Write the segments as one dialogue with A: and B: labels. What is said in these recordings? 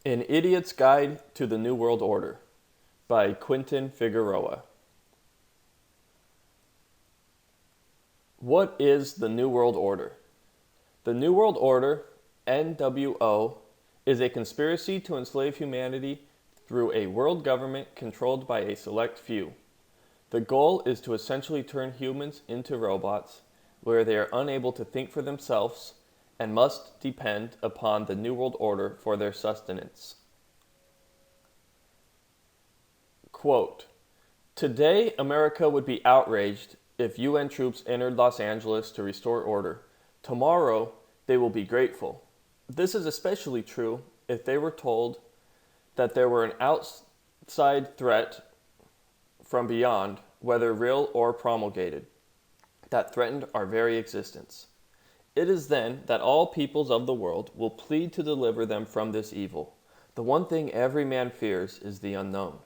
A: An Idiot's Guide to the New World Order by Quentin Figueroa. What is the New World Order? The New World Order, NWO, is a conspiracy to enslave humanity through a world government controlled by a select few. The goal is to essentially turn humans into robots, where they are unable to think for themselves and must depend upon the New World Order for their sustenance. Quote, "Today, America would be outraged if UN troops entered Los Angeles to restore order. Tomorrow, they will be grateful. This is especially true if they were told that there were an outside threat from beyond, whether real or promulgated, that threatened our very existence. It is then that all peoples of the world will plead to deliver them from this evil. The one thing every man fears is the unknown.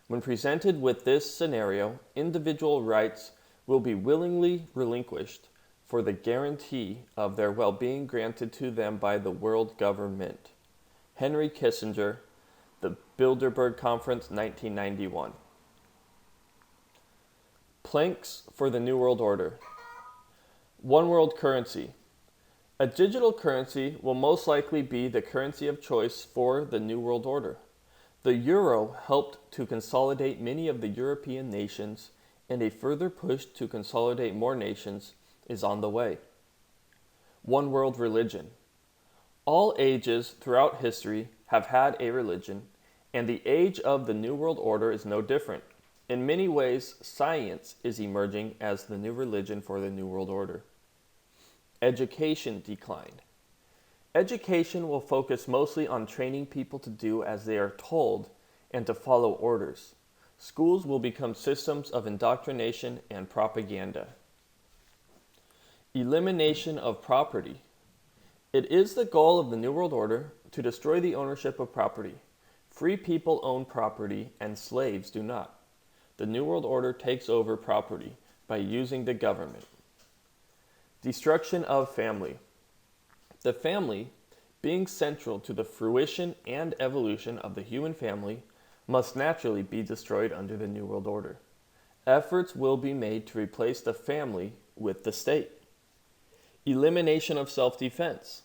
A: When presented with this scenario, individual rights will be willingly relinquished for the guarantee of their well-being granted to them by the world government." Henry Kissinger, The Bilderberg Conference, 1991. Planks for the New World Order. One world currency. A digital currency will most likely be the currency of choice for the New World Order. The euro helped to consolidate many of the European nations, and a further push to consolidate more nations is on the way. One world religion. All ages throughout history have had a religion, and the age of the New World Order is no different. In many ways, science is emerging as the new religion for the New World Order. Education decline. Education will focus mostly on training people to do as they are told and to follow orders. Schools will become systems of indoctrination and propaganda. Elimination of property. It is the goal of the New World Order to destroy the ownership of property. Free people own property and slaves do not. The New World Order takes over property by using the government. Destruction of family. The family, being central to the fruition and evolution of the human family, must naturally be destroyed under the New World Order. Efforts will be made to replace the family with the state. Elimination of self-defense.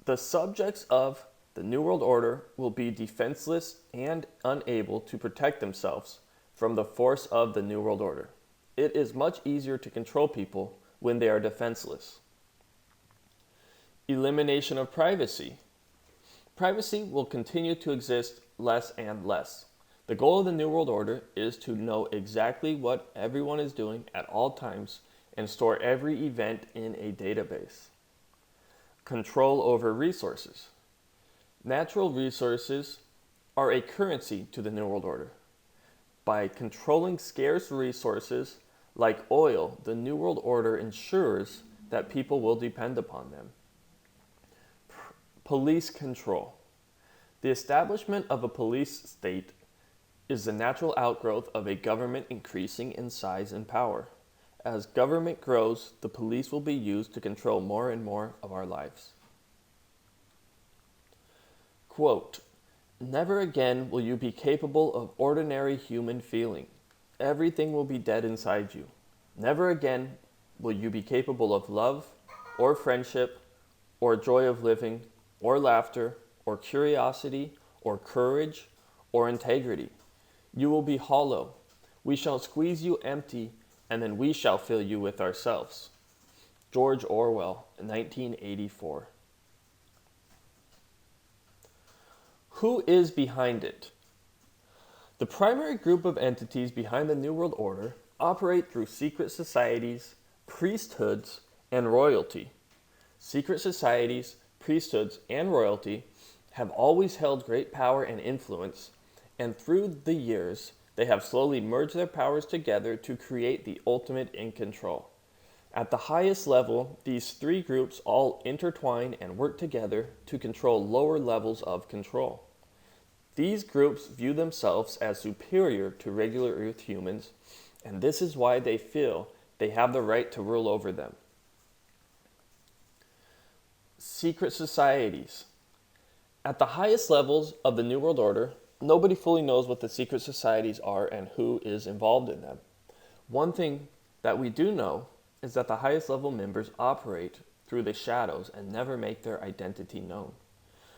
A: The subjects of the New World Order will be defenseless and unable to protect themselves from the force of the New World Order. It is much easier to control people when they are defenseless. Elimination of privacy. Privacy will continue to exist less and less. The goal of the New World Order is to know exactly what everyone is doing at all times and store every event in a database. Control over resources. Natural resources are a currency to the New World Order. By controlling scarce resources like oil, the New World Order ensures that people will depend upon them. Police control. The establishment of a police state is the natural outgrowth of a government increasing in size and power. As government grows, the police will be used to control more and more of our lives. Quote, "Never again will you be capable of ordinary human feeling. Everything will be dead inside you. Never again will you be capable of love, or friendship, or joy of living, or laughter, or curiosity, or courage, or integrity. You will be hollow. We shall squeeze you empty, and then we shall fill you with ourselves." George Orwell, 1984. Who is behind it? The primary group of entities behind the New World Order operate through secret societies, priesthoods, and royalty. Secret societies, priesthoods, and royalty have always held great power and influence, and through the years, they have slowly merged their powers together to create the ultimate in control. At the highest level, these three groups all intertwine and work together to control lower levels of control. These groups view themselves as superior to regular Earth humans, and this is why they feel they have the right to rule over them. Secret societies. At the highest levels of the New World Order, nobody fully knows what the secret societies are and who is involved in them. One thing that we do know is that the highest level members operate through the shadows and never make their identity known.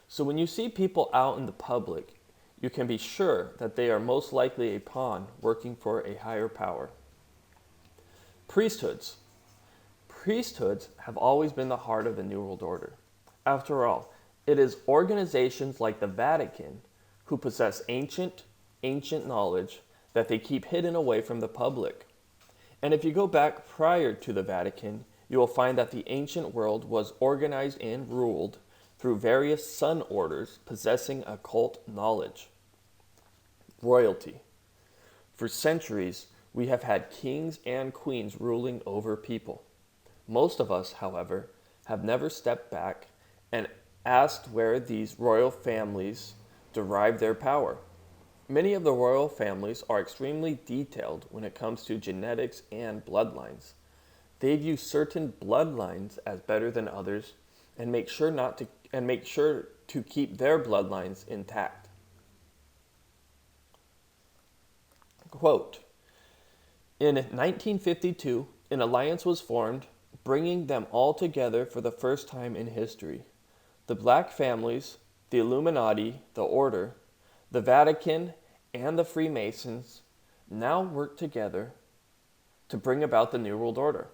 A: So when you see people out in the public, you can be sure that they are most likely a pawn working for a higher power. Priesthoods. Priesthoods have always been the heart of the New World Order. After all, it is organizations like the Vatican who possess ancient knowledge that they keep hidden away from the public. And if you go back prior to the Vatican, you will find that the ancient world was organized and ruled through various sun orders possessing occult knowledge. Royalty. For centuries, we have had kings and queens ruling over people. Most of us, however, have never stepped back and asked where these royal families derive their power. Many of the royal families are extremely detailed when it comes to genetics and bloodlines. They view certain bloodlines as better than others and make sure to keep their bloodlines intact. Quote, in 1952, an alliance was formed, bringing them all together for the first time in history. The Black families, the Illuminati, the Order, the Vatican, and the Freemasons now work together to bring about the New World Order.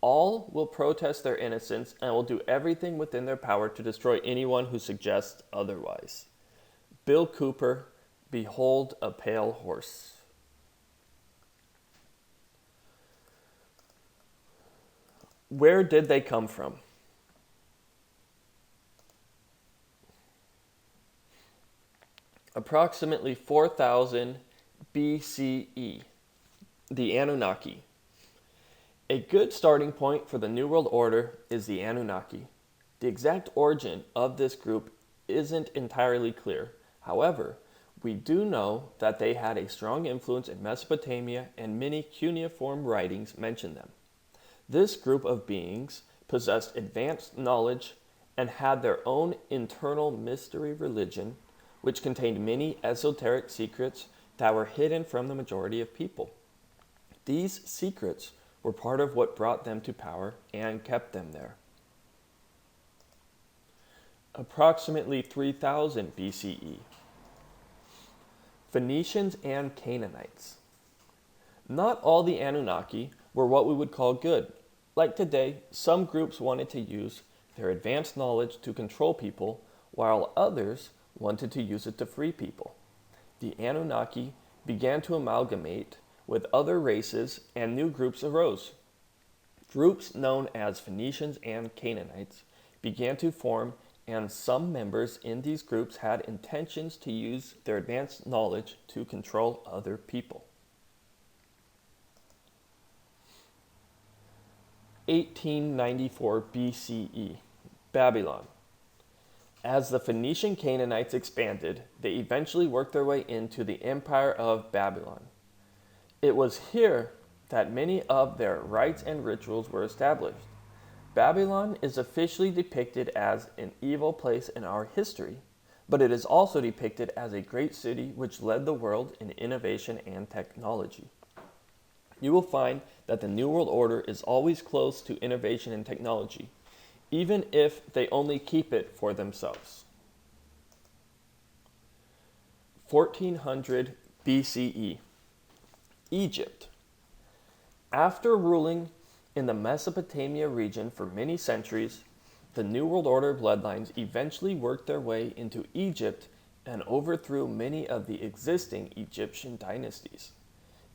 A: All will protest their innocence and will do everything within their power to destroy anyone who suggests otherwise. Bill Cooper, Behold a Pale Horse. Where did they come from? Approximately 4000 BCE, the Anunnaki. A good starting point for the New World Order is the Anunnaki. The exact origin of this group isn't entirely clear. However, we do know that they had a strong influence in Mesopotamia, and many cuneiform writings mention them. This group of beings possessed advanced knowledge and had their own internal mystery religion, which contained many esoteric secrets that were hidden from the majority of people. These secrets were part of what brought them to power and kept them there. Approximately 3000 BCE. Phoenicians and Canaanites. Not all the Anunnaki were what we would call good. Like today, some groups wanted to use their advanced knowledge to control people, while others wanted to use it to free people. The Anunnaki began to amalgamate with other races, and new groups arose. Groups known as Phoenicians and Canaanites began to form, and some members in these groups had intentions to use their advanced knowledge to control other people. 1894 BCE, Babylon. As the Phoenician Canaanites expanded, they eventually worked their way into the Empire of Babylon. It was here that many of their rites and rituals were established. Babylon is officially depicted as an evil place in our history, but it is also depicted as a great city which led the world in innovation and technology. You will find that the New World Order is always close to innovation and technology, even if they only keep it for themselves. 1400 BCE, Egypt. After ruling in the Mesopotamia region for many centuries, the New World Order bloodlines eventually worked their way into Egypt and overthrew many of the existing Egyptian dynasties.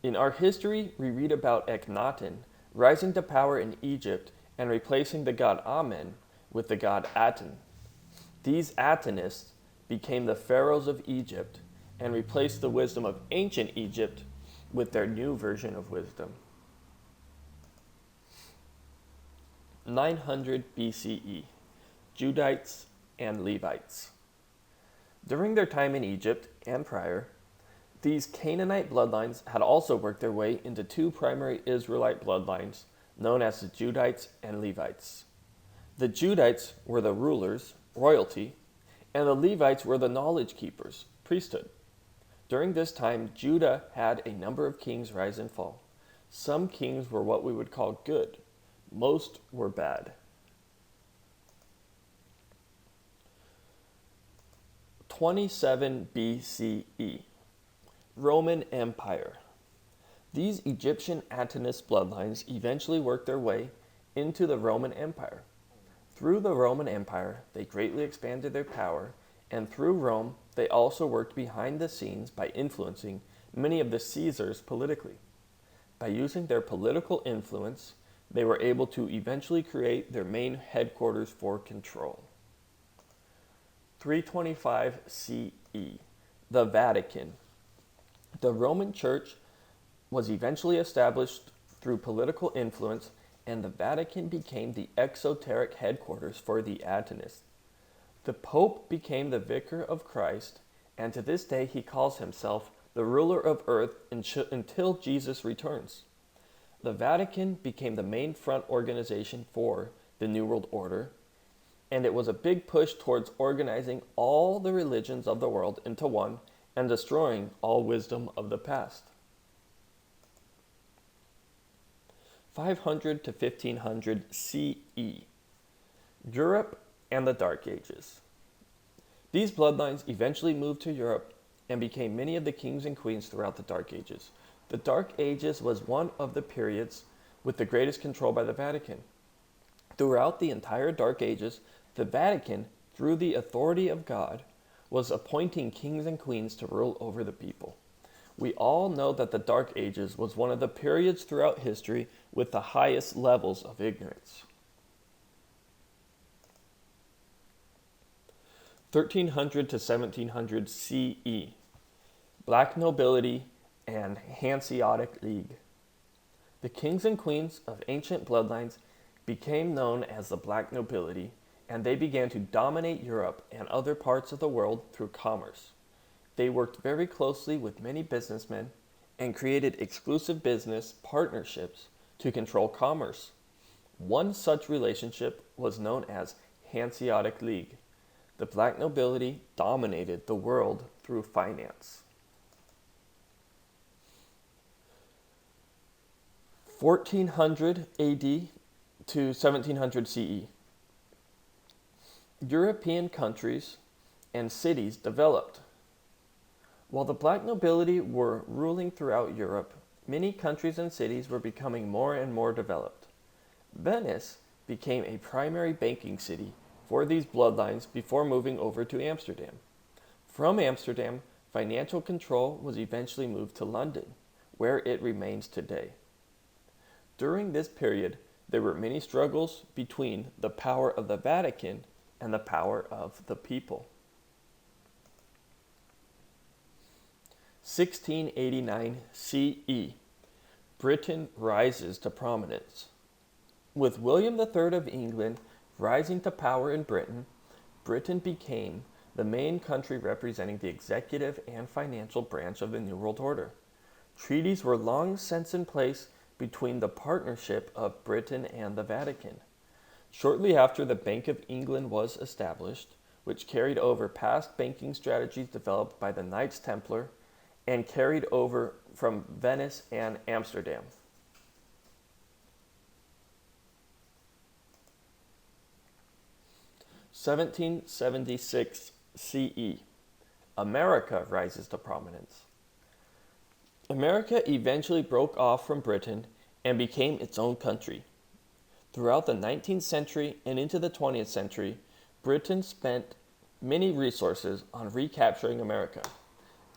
A: In our history, we read about Akhenaten rising to power in Egypt and replacing the god Amen with the god Aten. These Atenists became the pharaohs of Egypt and replaced the wisdom of ancient Egypt with their new version of wisdom. 900 BCE, Judites and Levites. During their time in Egypt and prior, these Canaanite bloodlines had also worked their way into two primary Israelite bloodlines known as the Judites and Levites. The Judites were the rulers, royalty, and the Levites were the knowledge keepers, priesthood. During this time, Judah had a number of kings rise and fall. Some kings were what we would call good, most were bad. 27 BCE, Roman Empire. These Egyptian Atlantis bloodlines eventually worked their way into the Roman Empire. Through the Roman Empire, they greatly expanded their power, and through Rome, they also worked behind the scenes by influencing many of the Caesars politically. By using their political influence, they were able to eventually create their main headquarters for control. 325 CE, the Vatican. The Roman Church was eventually established through political influence, and the Vatican became the exoteric headquarters for the Atlantists. The Pope became the vicar of Christ, and to this day he calls himself the ruler of earth until Jesus returns. The Vatican became the main front organization for the New World Order, and it was a big push towards organizing all the religions of the world into one and destroying all wisdom of the past. 500 to 1500 CE, Europe and the Dark Ages. These bloodlines eventually moved to Europe and became many of the kings and queens throughout the Dark Ages. The Dark Ages was one of the periods with the greatest control by the Vatican. Throughout the entire Dark Ages, the Vatican, through the authority of God, was appointing kings and queens to rule over the people. We all know that the Dark Ages was one of the periods throughout history with the highest levels of ignorance. 1300 to 1700 CE, Black Nobility and Hanseatic League. The kings and queens of ancient bloodlines became known as the Black Nobility, and they began to dominate Europe and other parts of the world through commerce. They worked very closely with many businessmen and created exclusive business partnerships to control commerce. One such relationship was known as Hanseatic League. The Black Nobility dominated the world through finance. 1400 AD to 1700 CE. European countries and cities developed. While the Black Nobility were ruling throughout Europe, many countries and cities were becoming more and more developed. Venice became a primary banking city for these bloodlines before moving over to Amsterdam. From Amsterdam, financial control was eventually moved to London, where it remains today. During this period, there were many struggles between the power of the Vatican and the power of the people. 1689 CE, Britain rises to prominence. With William III of England rising to power in Britain, Britain became the main country representing the executive and financial branch of the New World Order. Treaties were long since in place between the partnership of Britain and the Vatican. Shortly after, the Bank of England was established, which carried over past banking strategies developed by the Knights Templar and carried over from Venice and Amsterdam. (1776 CE), America rises to prominence. America eventually broke off from Britain and became its own country. Throughout the 19th century and into the 20th century, Britain spent many resources on recapturing America.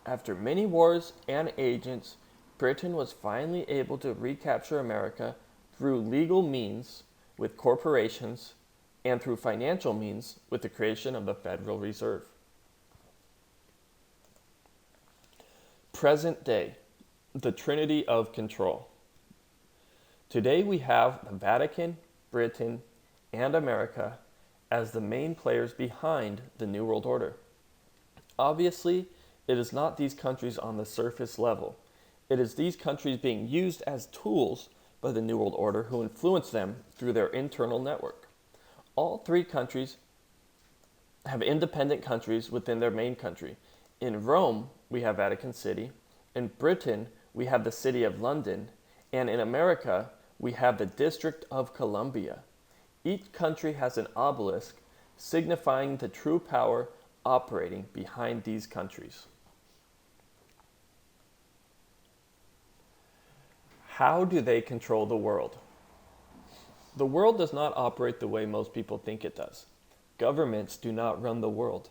A: After many wars and agents, Britain was finally able to recapture America through legal means with corporations and through financial means with the creation of the Federal Reserve. Present day, the trinity of control. Today we have the Vatican, Britain, and America as the main players behind the New World Order. Obviously, it is not these countries on the surface level. It is these countries being used as tools by the New World Order who influence them through their internal network. All three countries have independent countries within their main country. In Rome, we have Vatican City. In Britain, we have the City of London. And in America, we have the District of Columbia. Each country has an obelisk signifying the true power operating behind these countries. How do they control the world? The world does not operate the way most people think it does. Governments do not run the world.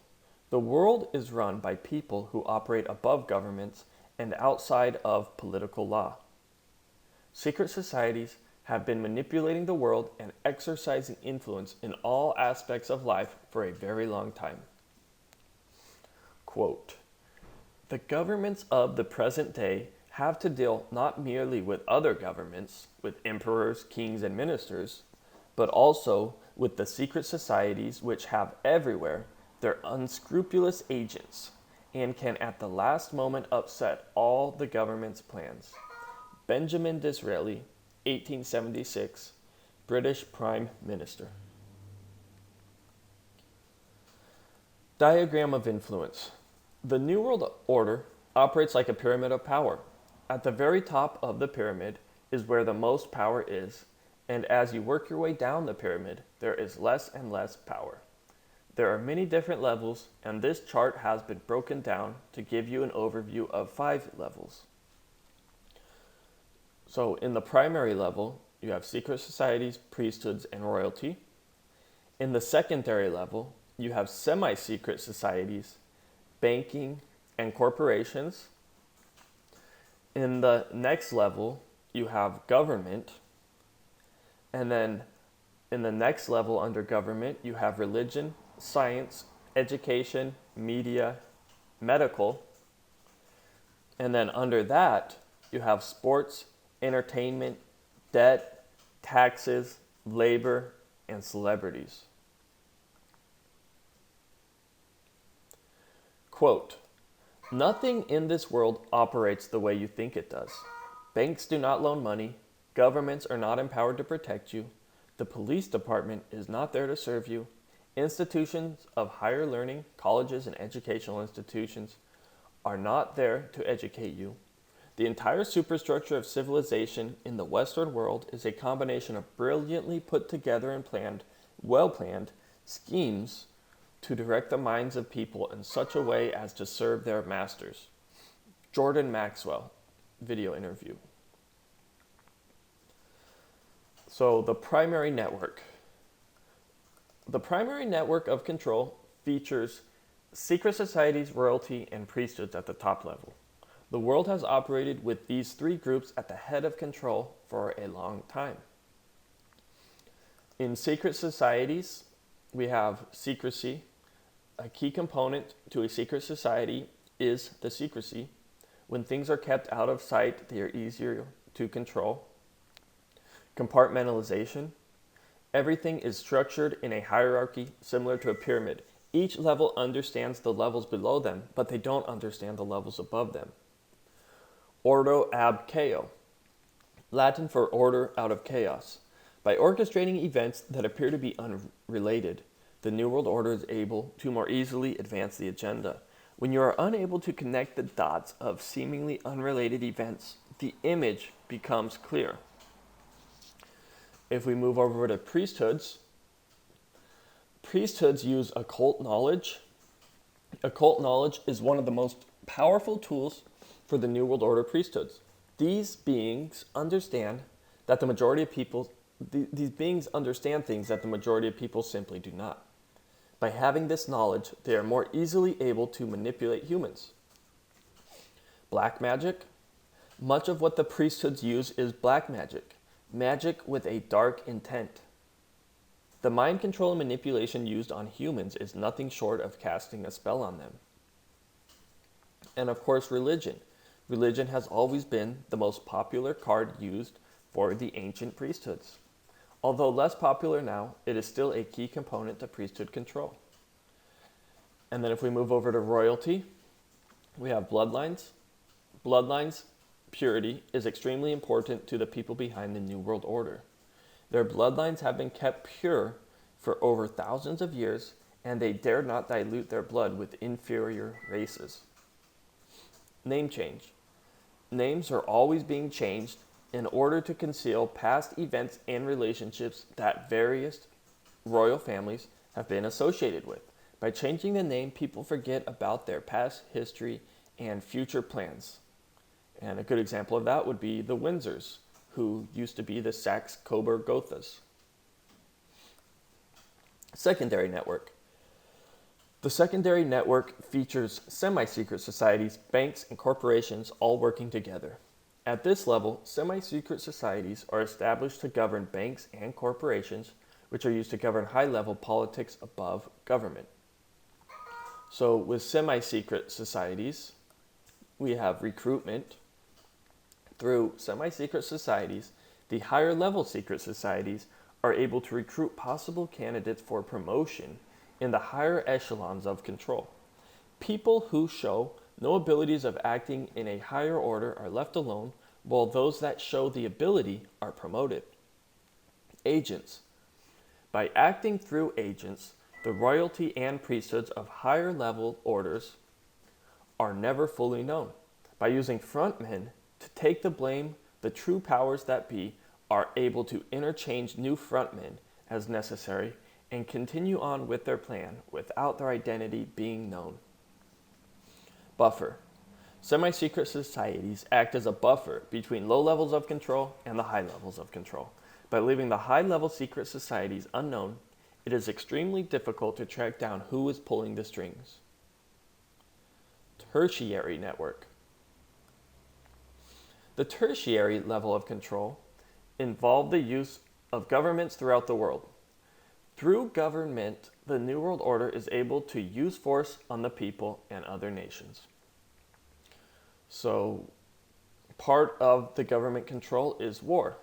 A: The world is run by people who operate above governments and outside of political law. Secret societies have been manipulating the world and exercising influence in all aspects of life for a very long time. Quote, "The governments of the present day have to deal not merely with other governments, with emperors, kings, and ministers, but also with the secret societies which have everywhere their unscrupulous agents and can at the last moment upset all the government's plans." Benjamin Disraeli, 1876, British Prime Minister. Diagram of influence. The New World Order operates like a pyramid of power. At the very top of the pyramid is where the most power is, and as you work your way down the pyramid, there is less and less power. There are many different levels, and this chart has been broken down to give you an overview of 5 levels. So in the primary level, you have secret societies, priesthoods, and royalty. In the secondary level, you have semi-secret societies, banking, and corporations. In the next level, you have government. And then in the next level under government, you have religion, science, education, media, medical. And then under that, you have sports, entertainment, debt, taxes, labor, and celebrities. Quote, "Nothing in this world operates the way you think it does. Banks do not loan money. Governments are not empowered to protect you. The police department is not there to serve you. Institutions of higher learning, colleges and educational institutions, are not there to educate you. The entire superstructure of civilization in the Western world is a combination of brilliantly put together and well-planned schemes to direct the minds of people in such a way as to serve their masters." Jordan Maxwell, video interview. So the primary network. The primary network of control features secret societies, royalty, and priesthoods at the top level. The world has operated with these 3 groups at the head of control for a long time. In secret societies, we have secrecy. A key component to a secret society is the secrecy. When things are kept out of sight, they are easier to control. Compartmentalization. Everything is structured in a hierarchy similar to a pyramid. Each level understands the levels below them, but they don't understand the levels above them. Ordo ab chaos, Latin for order out of chaos. By orchestrating events that appear to be unrelated, the New World Order is able to more easily advance the agenda. When you are unable to connect the dots of seemingly unrelated events, the image becomes clear. If we move over to priesthoods, priesthoods use occult knowledge. Occult knowledge is one of the most powerful tools for the New World Order priesthoods. These beings understand that the majority of people, these beings understand things that the majority of people simply do not. By having this knowledge, they are more easily able to manipulate humans. Black magic. Much of what the priesthoods use is black magic, magic with a dark intent. The mind control and manipulation used on humans is nothing short of casting a spell on them. And of course, religion. Religion has always been the most popular card used for the ancient priesthoods. Although less popular now, it is still a key component to priesthood control. And then if we move over to royalty, we have bloodlines. Bloodlines purity is extremely important to the people behind the New World Order. Their bloodlines have been kept pure for over thousands of years, and they dare not dilute their blood with inferior races. Name change. Names are always being changed in order to conceal past events and relationships that various royal families have been associated with. By changing the name, people forget about their past history and future plans. And a good example of that would be the Windsors, who used to be the Saxe-Coburg-Gothas. Secondary network. The secondary network features semi-secret societies, banks, and corporations all working together. At this level, semi-secret societies are established to govern banks and corporations, which are used to govern high-level politics above government. So with semi-secret societies, we have recruitment. Through semi-secret societies, the higher-level secret societies are able to recruit possible candidates for promotion in the higher echelons of control. People who show no abilities of acting in a higher order are left alone, while those that show the ability are promoted. Agents. By acting through agents, the royalty and priesthoods of higher level orders are never fully known. By using frontmen to take the blame, the true powers that be are able to interchange new frontmen as necessary and continue on with their plan without their identity being known. Buffer. Semi-secret societies act as a buffer between low levels of control and the high levels of control. By leaving the high-level secret societies unknown, it is extremely difficult to track down who is pulling the strings. Tertiary network. The tertiary level of control involved the use of governments throughout the world. Through government, the New World Order is able to use force on the people and other nations. So, part of the government control is war.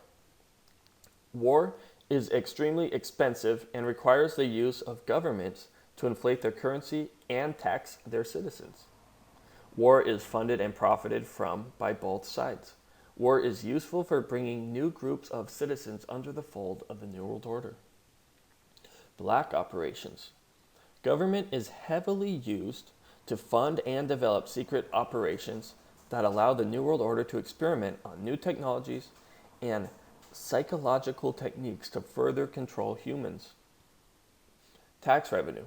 A: War is extremely expensive and requires the use of governments to inflate their currency and tax their citizens. War is funded and profited from by both sides. War is useful for bringing new groups of citizens under the fold of the New World Order. Black operations. Government is heavily used to fund and develop secret operations that allow the New World Order to experiment on new technologies and psychological techniques to further control humans. Tax revenue.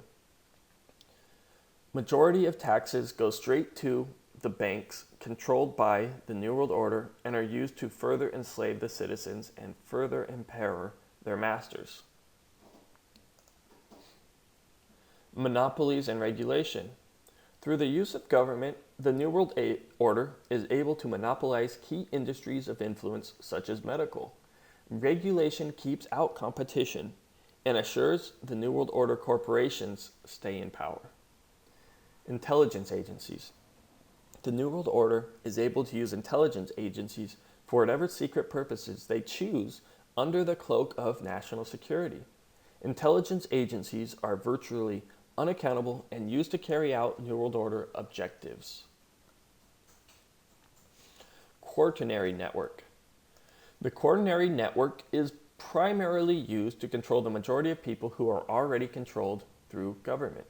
A: Majority of taxes go straight to the banks controlled by the New World Order and are used to further enslave the citizens and further empower their masters. Monopolies and regulation. Through the use of government, the New World Order is able to monopolize key industries of influence such as medical. Regulation keeps out competition and assures the New World Order corporations stay in power. Intelligence agencies. The New World Order is able to use intelligence agencies for whatever secret purposes they choose under the cloak of national security. Intelligence agencies are virtually unaccountable and used to carry out New World Order objectives. Quaternary network. The quaternary network is primarily used to control the majority of people who are already controlled through government.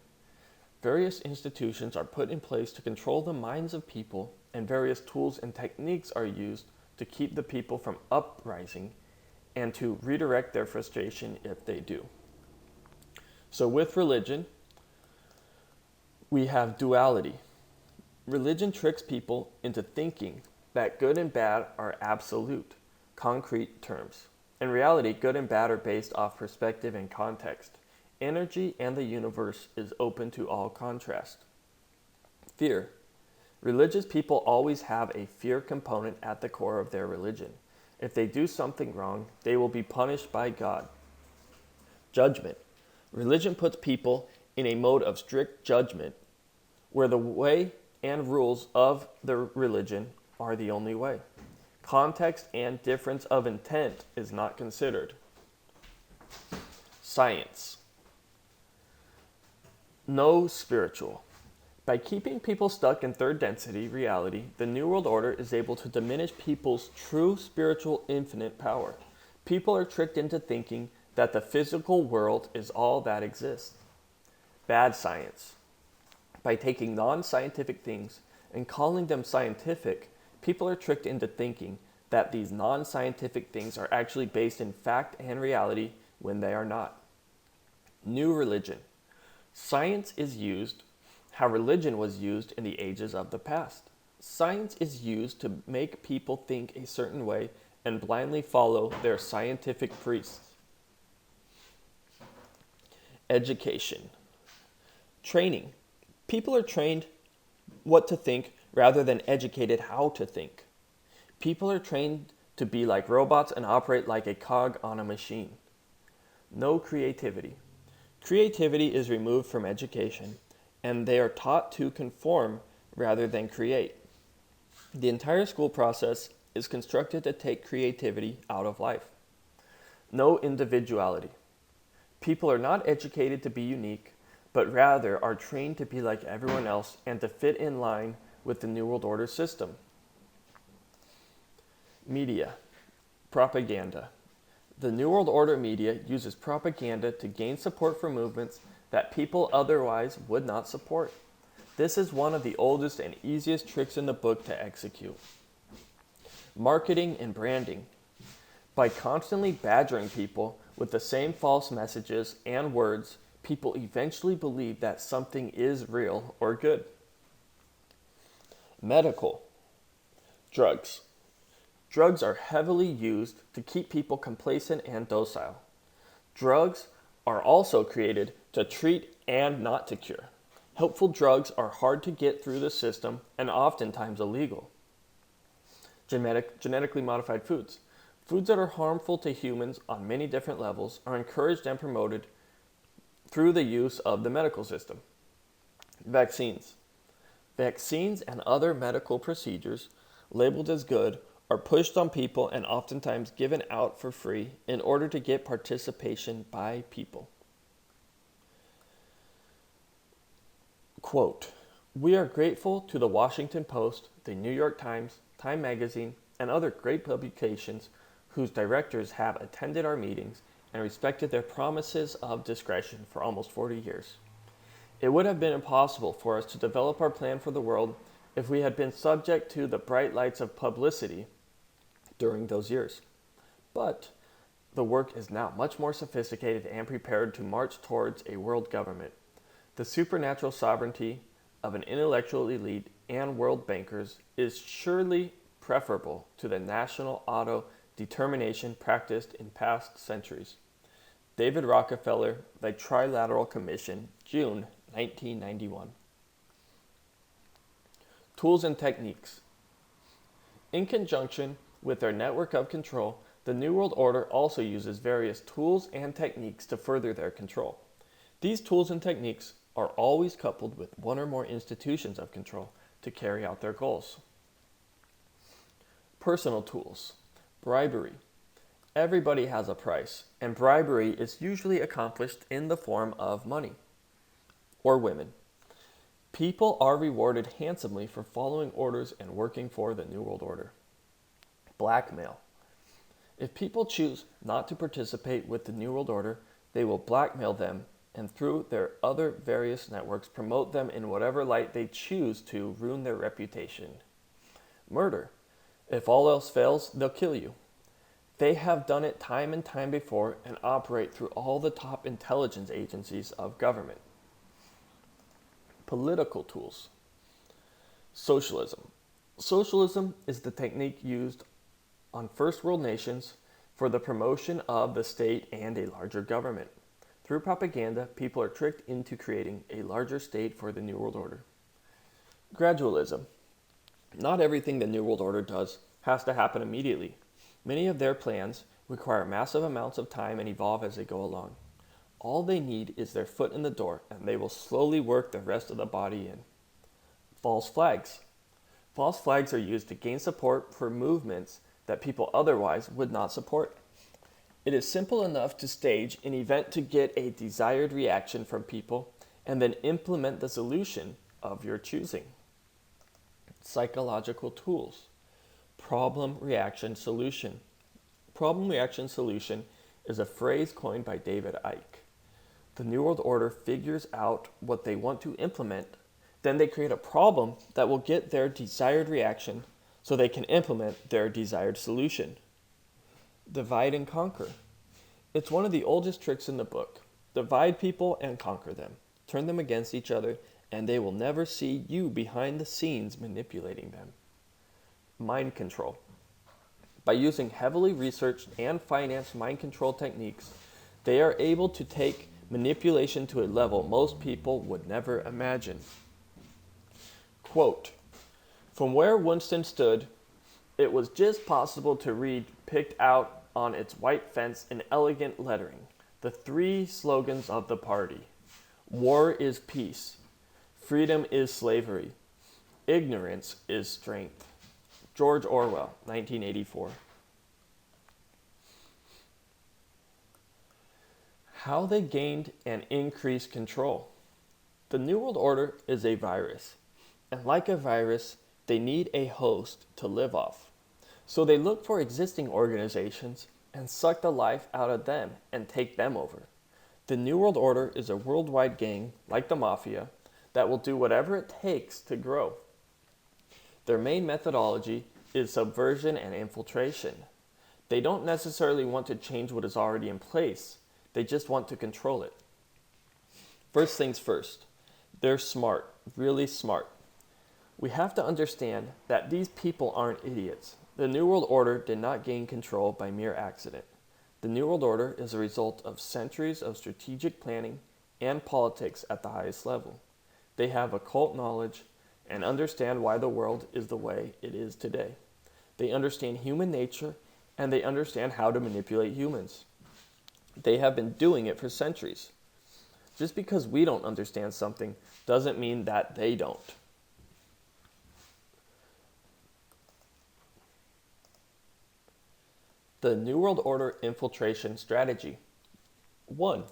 A: Various institutions are put in place to control the minds of people, and various tools and techniques are used to keep the people from uprising and to redirect their frustration if they do. So with religion, we have duality. Religion tricks people into thinking that good and bad are absolute, concrete terms. In reality, good and bad are based off perspective and context. Energy and the universe is open to all contrast. Fear. Religious people always have a fear component at the core of their religion. If they do something wrong, they will be punished by God. Judgment. Religion puts people in a mode of strict judgment, where the way and rules of the religion are the only way. Context and difference of intent is not considered. Science. No spiritual. By keeping people stuck in third density reality, the New World Order is able to diminish people's true spiritual infinite power. People are tricked into thinking that the physical world is all that exists. bad science. By taking non-scientific things and calling them scientific, people are tricked into thinking that these non-scientific things are actually based in fact and reality when they are not. New religion. Science is used how religion was used in the ages of the past. Science is used to make people think a certain way and blindly follow their scientific priests. Education. Training. People are trained what to think rather than educated how to think. People are trained to be like robots and operate like a cog on a machine. No creativity. Creativity is removed from education, and they are taught to conform rather than create. The entire school process is constructed to take creativity out of life. No individuality. People are not educated to be unique, but rather are trained to be like everyone else and to fit in line with the New World Order system. Media. Propaganda. The New World Order media uses propaganda to gain support for movements that people otherwise would not support. This is one of the oldest and easiest tricks in the book to execute. Marketing and branding. By constantly badgering people with the same false messages and words, people eventually believe that something is real or good. Medical. Drugs. Drugs are heavily used to keep people complacent and docile. Drugs are also created to treat and not to cure. Helpful drugs are hard to get through the system and oftentimes illegal. Genetically modified foods. Foods that are harmful to humans on many different levels are encouraged and promoted through the use of the medical system. Vaccines. Vaccines and other medical procedures labeled as good are pushed on people and oftentimes given out for free in order to get participation by people. Quote, "We are grateful to the Washington Post, the New York Times, Time Magazine, and other great publications whose directors have attended our meetings and respected their promises of discretion for almost 40 years. It would have been impossible for us to develop our plan for the world if we had been subject to the bright lights of publicity during those years. But the work is now much more sophisticated and prepared to march towards a world government. The supernatural sovereignty of an intellectual elite and world bankers is surely preferable to the national auto-determination practiced in past centuries." David Rockefeller, The Trilateral Commission, June 1991. Tools and techniques. In conjunction with their network of control, the New World Order also uses various tools and techniques to further their control. These tools and techniques are always coupled with one or more institutions of control to carry out their goals. Personal tools. Bribery. Everybody has a price, and bribery is usually accomplished in the form of money or women. People are rewarded handsomely for following orders and working for the New World Order. Blackmail. If people choose not to participate with the New World Order, they will blackmail them and through their other various networks promote them in whatever light they choose to ruin their reputation. Murder. If all else fails, they'll kill you. They have done it time and time before and operate through all the top intelligence agencies of government. Political tools. Socialism. Socialism is the technique used on first world nations for the promotion of the state and a larger government. Through propaganda, people are tricked into creating a larger state for the New World Order. Gradualism. Not everything the New World Order does has to happen immediately. Many of their plans require massive amounts of time and evolve as they go along. All they need is their foot in the door, and they will slowly work the rest of the body in. False flags. False flags are used to gain support for movements that people otherwise would not support. It is simple enough to stage an event to get a desired reaction from people and then implement the solution of your choosing. Psychological tools. Problem, reaction, solution. Problem, reaction, solution is a phrase coined by David Icke. The New World Order figures out what they want to implement, then they create a problem that will get their desired reaction so they can implement their desired solution. Divide and conquer. It's one of the oldest tricks in the book. Divide people and conquer them. Turn them against each other, and they will never see you behind the scenes manipulating them. Mind control. By using heavily researched and financed mind control techniques, they are able to take manipulation to a level most people would never imagine. Quote, "From where Winston stood, it was just possible to read, picked out on its white fence in elegant lettering, the three slogans of the party. War is peace. Freedom is slavery. Ignorance is strength." George Orwell, 1984. How they gained and increased control. The New World Order is a virus, and like a virus, they need a host to live off. So they look for existing organizations and suck the life out of them and take them over. The New World Order is a worldwide gang, like the Mafia, that will do whatever it takes to grow. Their main methodology is subversion and infiltration. They don't necessarily want to change what is already in place, they just want to control it. First things first, they're smart, really smart. We have to understand that these people aren't idiots. The New World Order did not gain control by mere accident. The New World Order is a result of centuries of strategic planning and politics at the highest level. They have occult knowledge and understand why the world is the way it is today. They understand human nature and they understand how to manipulate humans. They have been doing it for centuries. Just because we don't understand something doesn't mean that they don't. The New World Order infiltration strategy. 1.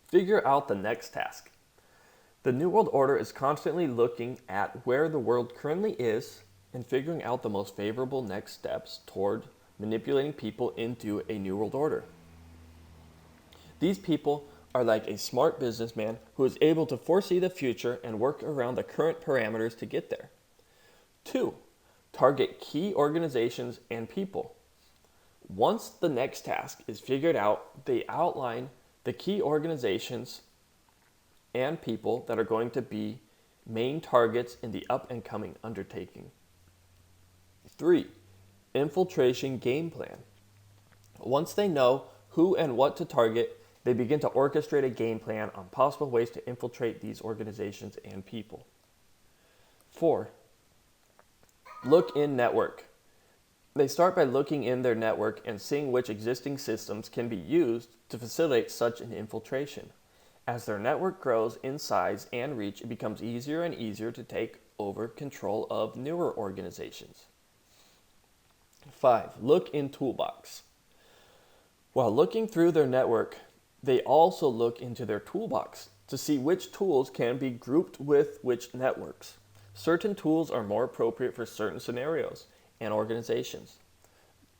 A: Figure out the next task. The New World Order is constantly looking at where the world currently is and figuring out the most favorable next steps toward manipulating people into a New World Order. These people are like a smart businessman who is able to foresee the future and work around the current parameters to get there. 2. Target key organizations and people. Once the next task is figured out, they outline the key organizations and people that are going to be main targets in the up and coming undertaking. 3. Infiltration game plan. Once they know who and what to target, they begin to orchestrate a game plan on possible ways to infiltrate these organizations and people. 4. Look in network. They start by looking in their network and seeing which existing systems can be used to facilitate such an infiltration. As their network grows in size and reach, it becomes easier and easier to take over control of newer organizations. 5. Look in toolbox. While looking through their network, they also look into their toolbox to see which tools can be grouped with which networks. Certain tools are more appropriate for certain scenarios and organizations.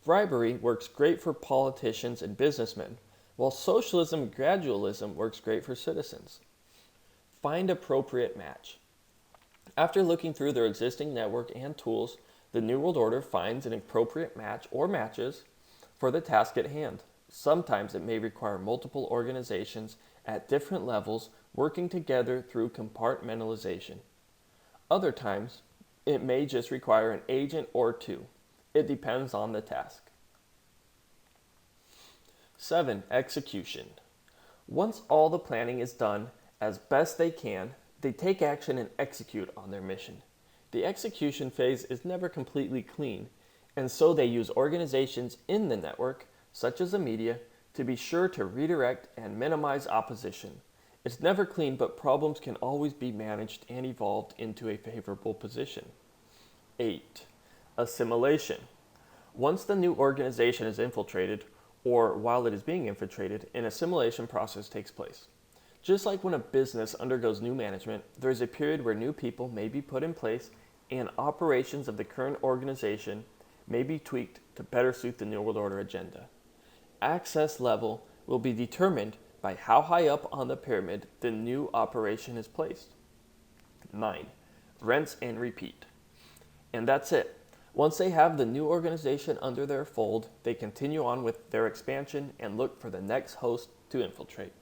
A: Bribery works great for politicians and businessmen, while socialism and gradualism works great for citizens. Find appropriate match. After looking through their existing network and tools, the New World Order finds an appropriate match or matches for the task at hand. Sometimes it may require multiple organizations at different levels working together through compartmentalization. Other times, it may just require an agent or two. It depends on the task. 7. Execution. Once all the planning is done as best they can, they take action and execute on their mission. The execution phase is never completely clean, and so they use organizations in the network, such as the media, to be sure to redirect and minimize opposition. It's never clean, but problems can always be managed and evolved into a favorable position. 8. Assimilation. Once the new organization is infiltrated, or while it is being infiltrated, an assimilation process takes place. Just like when a business undergoes new management, there is a period where new people may be put in place and operations of the current organization may be tweaked to better suit the New World Order agenda. Access level will be determined by how high up on the pyramid the new operation is placed. 9. Rinse and repeat. And that's it. Once they have the new organization under their fold, they continue on with their expansion and look for the next host to infiltrate.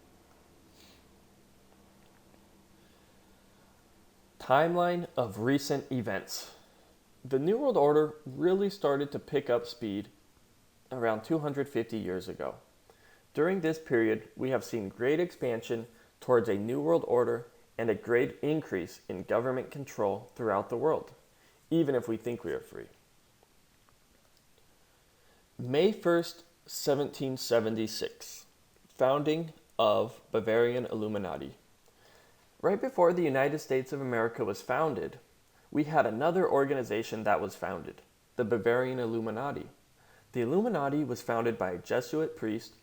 A: Timeline of recent events. The New World Order really started to pick up speed around 250 years ago. During this period, we have seen great expansion towards a New World Order and a great increase in government control throughout the world, even if we think we are free. May 1st, 1776, founding of Bavarian Illuminati. Right before the United States of America was founded, we had another organization that was founded, the Bavarian Illuminati. The Illuminati was founded by a Jesuit priest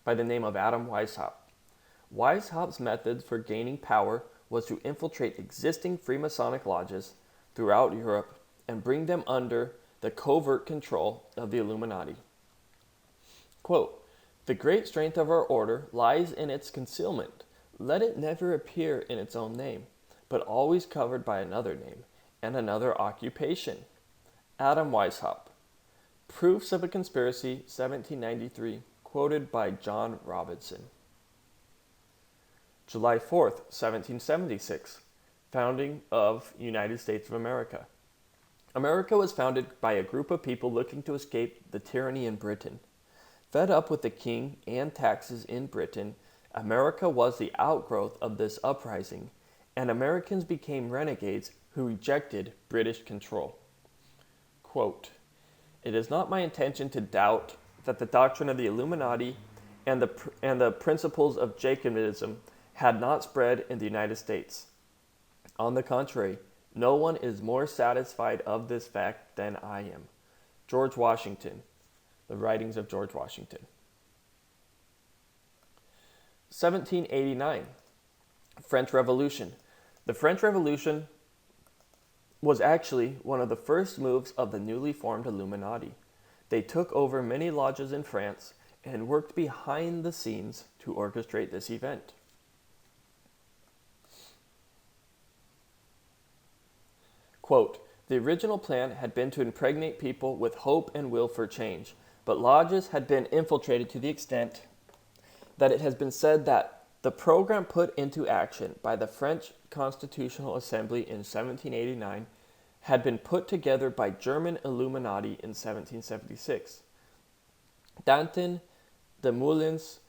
A: by the name of Adam Weishaupt. Weishaupt's method for gaining power was to infiltrate existing Freemasonic lodges throughout Europe and bring them under the covert control of the Illuminati. Quote, "The great strength of our order lies in its concealment. Let it never appear in its own name, but always covered by another name and another occupation." Adam Weishaupt. Proofs of a Conspiracy, 1793, quoted by John Robinson. July 4th, 1776, founding of United States of America. America was founded by a group of people looking to escape the tyranny in Britain. Fed up with the king and taxes in Britain, America was the outgrowth of this uprising, and Americans became renegades who rejected British control. Quote, "It is not my intention to doubt that the doctrine of the Illuminati and the principles of Jacobinism had not spread in the United States. On the contrary, no one is more satisfied of this fact than I am." George Washington, The Writings of George Washington. 1789, French Revolution. The French Revolution was actually one of the first moves of the newly formed Illuminati. They took over many lodges in France and worked behind the scenes to orchestrate this event. Quote, "The original plan had been to impregnate people with hope and will for change, but lodges had been infiltrated to the extent that it has been said that the program put into action by the French Constitutional Assembly in 1789 had been put together by German Illuminati in 1776. Danton, de Moulins,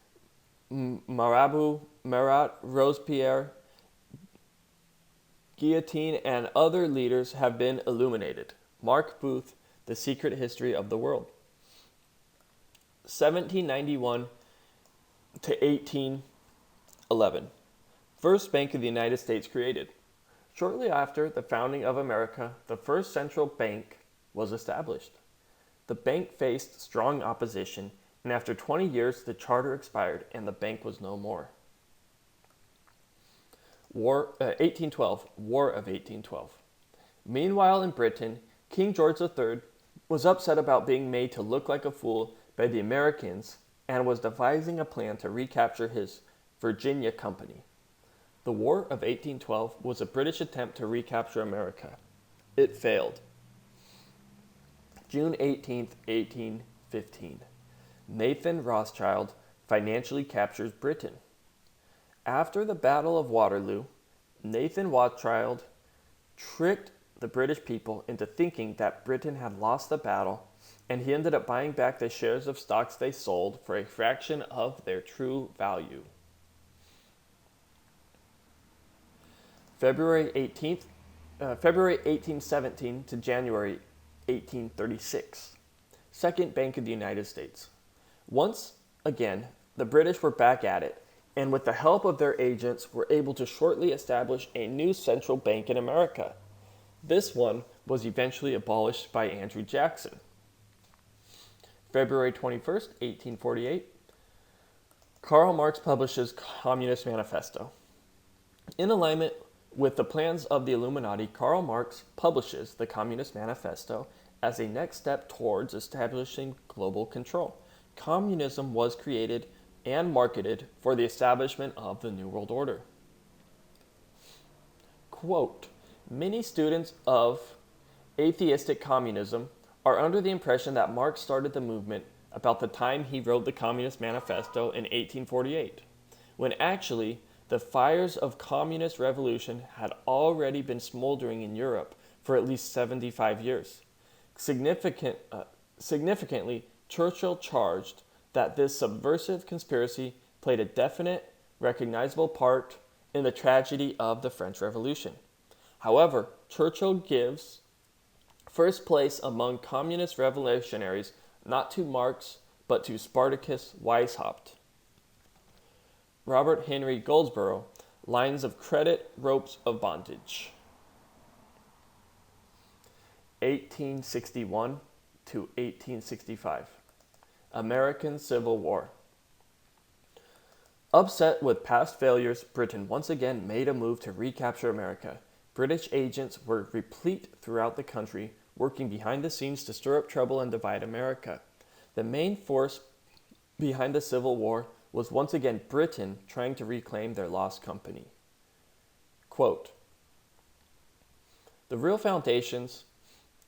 A: Marabout, Marat, Robespierre, Guillotine, and other leaders have been illuminated." Mark Booth, The Secret History of the World. 1791 to 1811. First Bank of the United States created. Shortly after the founding of America, the first central bank was established. The bank faced strong opposition, and after 20 years, the charter expired and the bank was no more. 1812, War of 1812. Meanwhile, in Britain, King George III was upset about being made to look like a fool by the Americans and was devising a plan to recapture his Virginia Company. The War of 1812 was a British attempt to recapture America. It failed. June 18th, 1815. Nathan Rothschild financially captures Britain. After the Battle of Waterloo, Nathan Rothschild tricked the British people into thinking that Britain had lost the battle, and he ended up buying back the shares of stocks they sold for a fraction of their true value. February 1817 to January 1836. Second Bank of the United States. Once again, the British were back at it, and with the help of their agents were able to shortly establish a new central bank in America. This one was eventually abolished by Andrew Jackson. February 21st, 1848, Karl Marx publishes Communist Manifesto. In alignment with the plans of the Illuminati, Karl Marx publishes the Communist Manifesto as a next step towards establishing global control. Communism was created and marketed for the establishment of the New World Order. Quote, many students of atheistic communism are under the impression that Marx started the movement about the time he wrote the Communist Manifesto in 1848, when actually the fires of communist revolution had already been smoldering in Europe for at least 75 years. Significantly, Churchill charged that this subversive conspiracy played a definite, recognizable part in the tragedy of the French Revolution. However, Churchill gives first place among communist revolutionaries not to Marx but to Spartacus Weishaupt. Robert Henry Goldsborough, Lines of Credit, Ropes of Bondage. 1861 to 1865. American Civil War. Upset with past failures, Britain once again made a move to recapture America. British agents were replete throughout the country, working behind the scenes to stir up trouble and divide America. The main force behind the Civil War was once again Britain trying to reclaim their lost company. Quote, the real foundations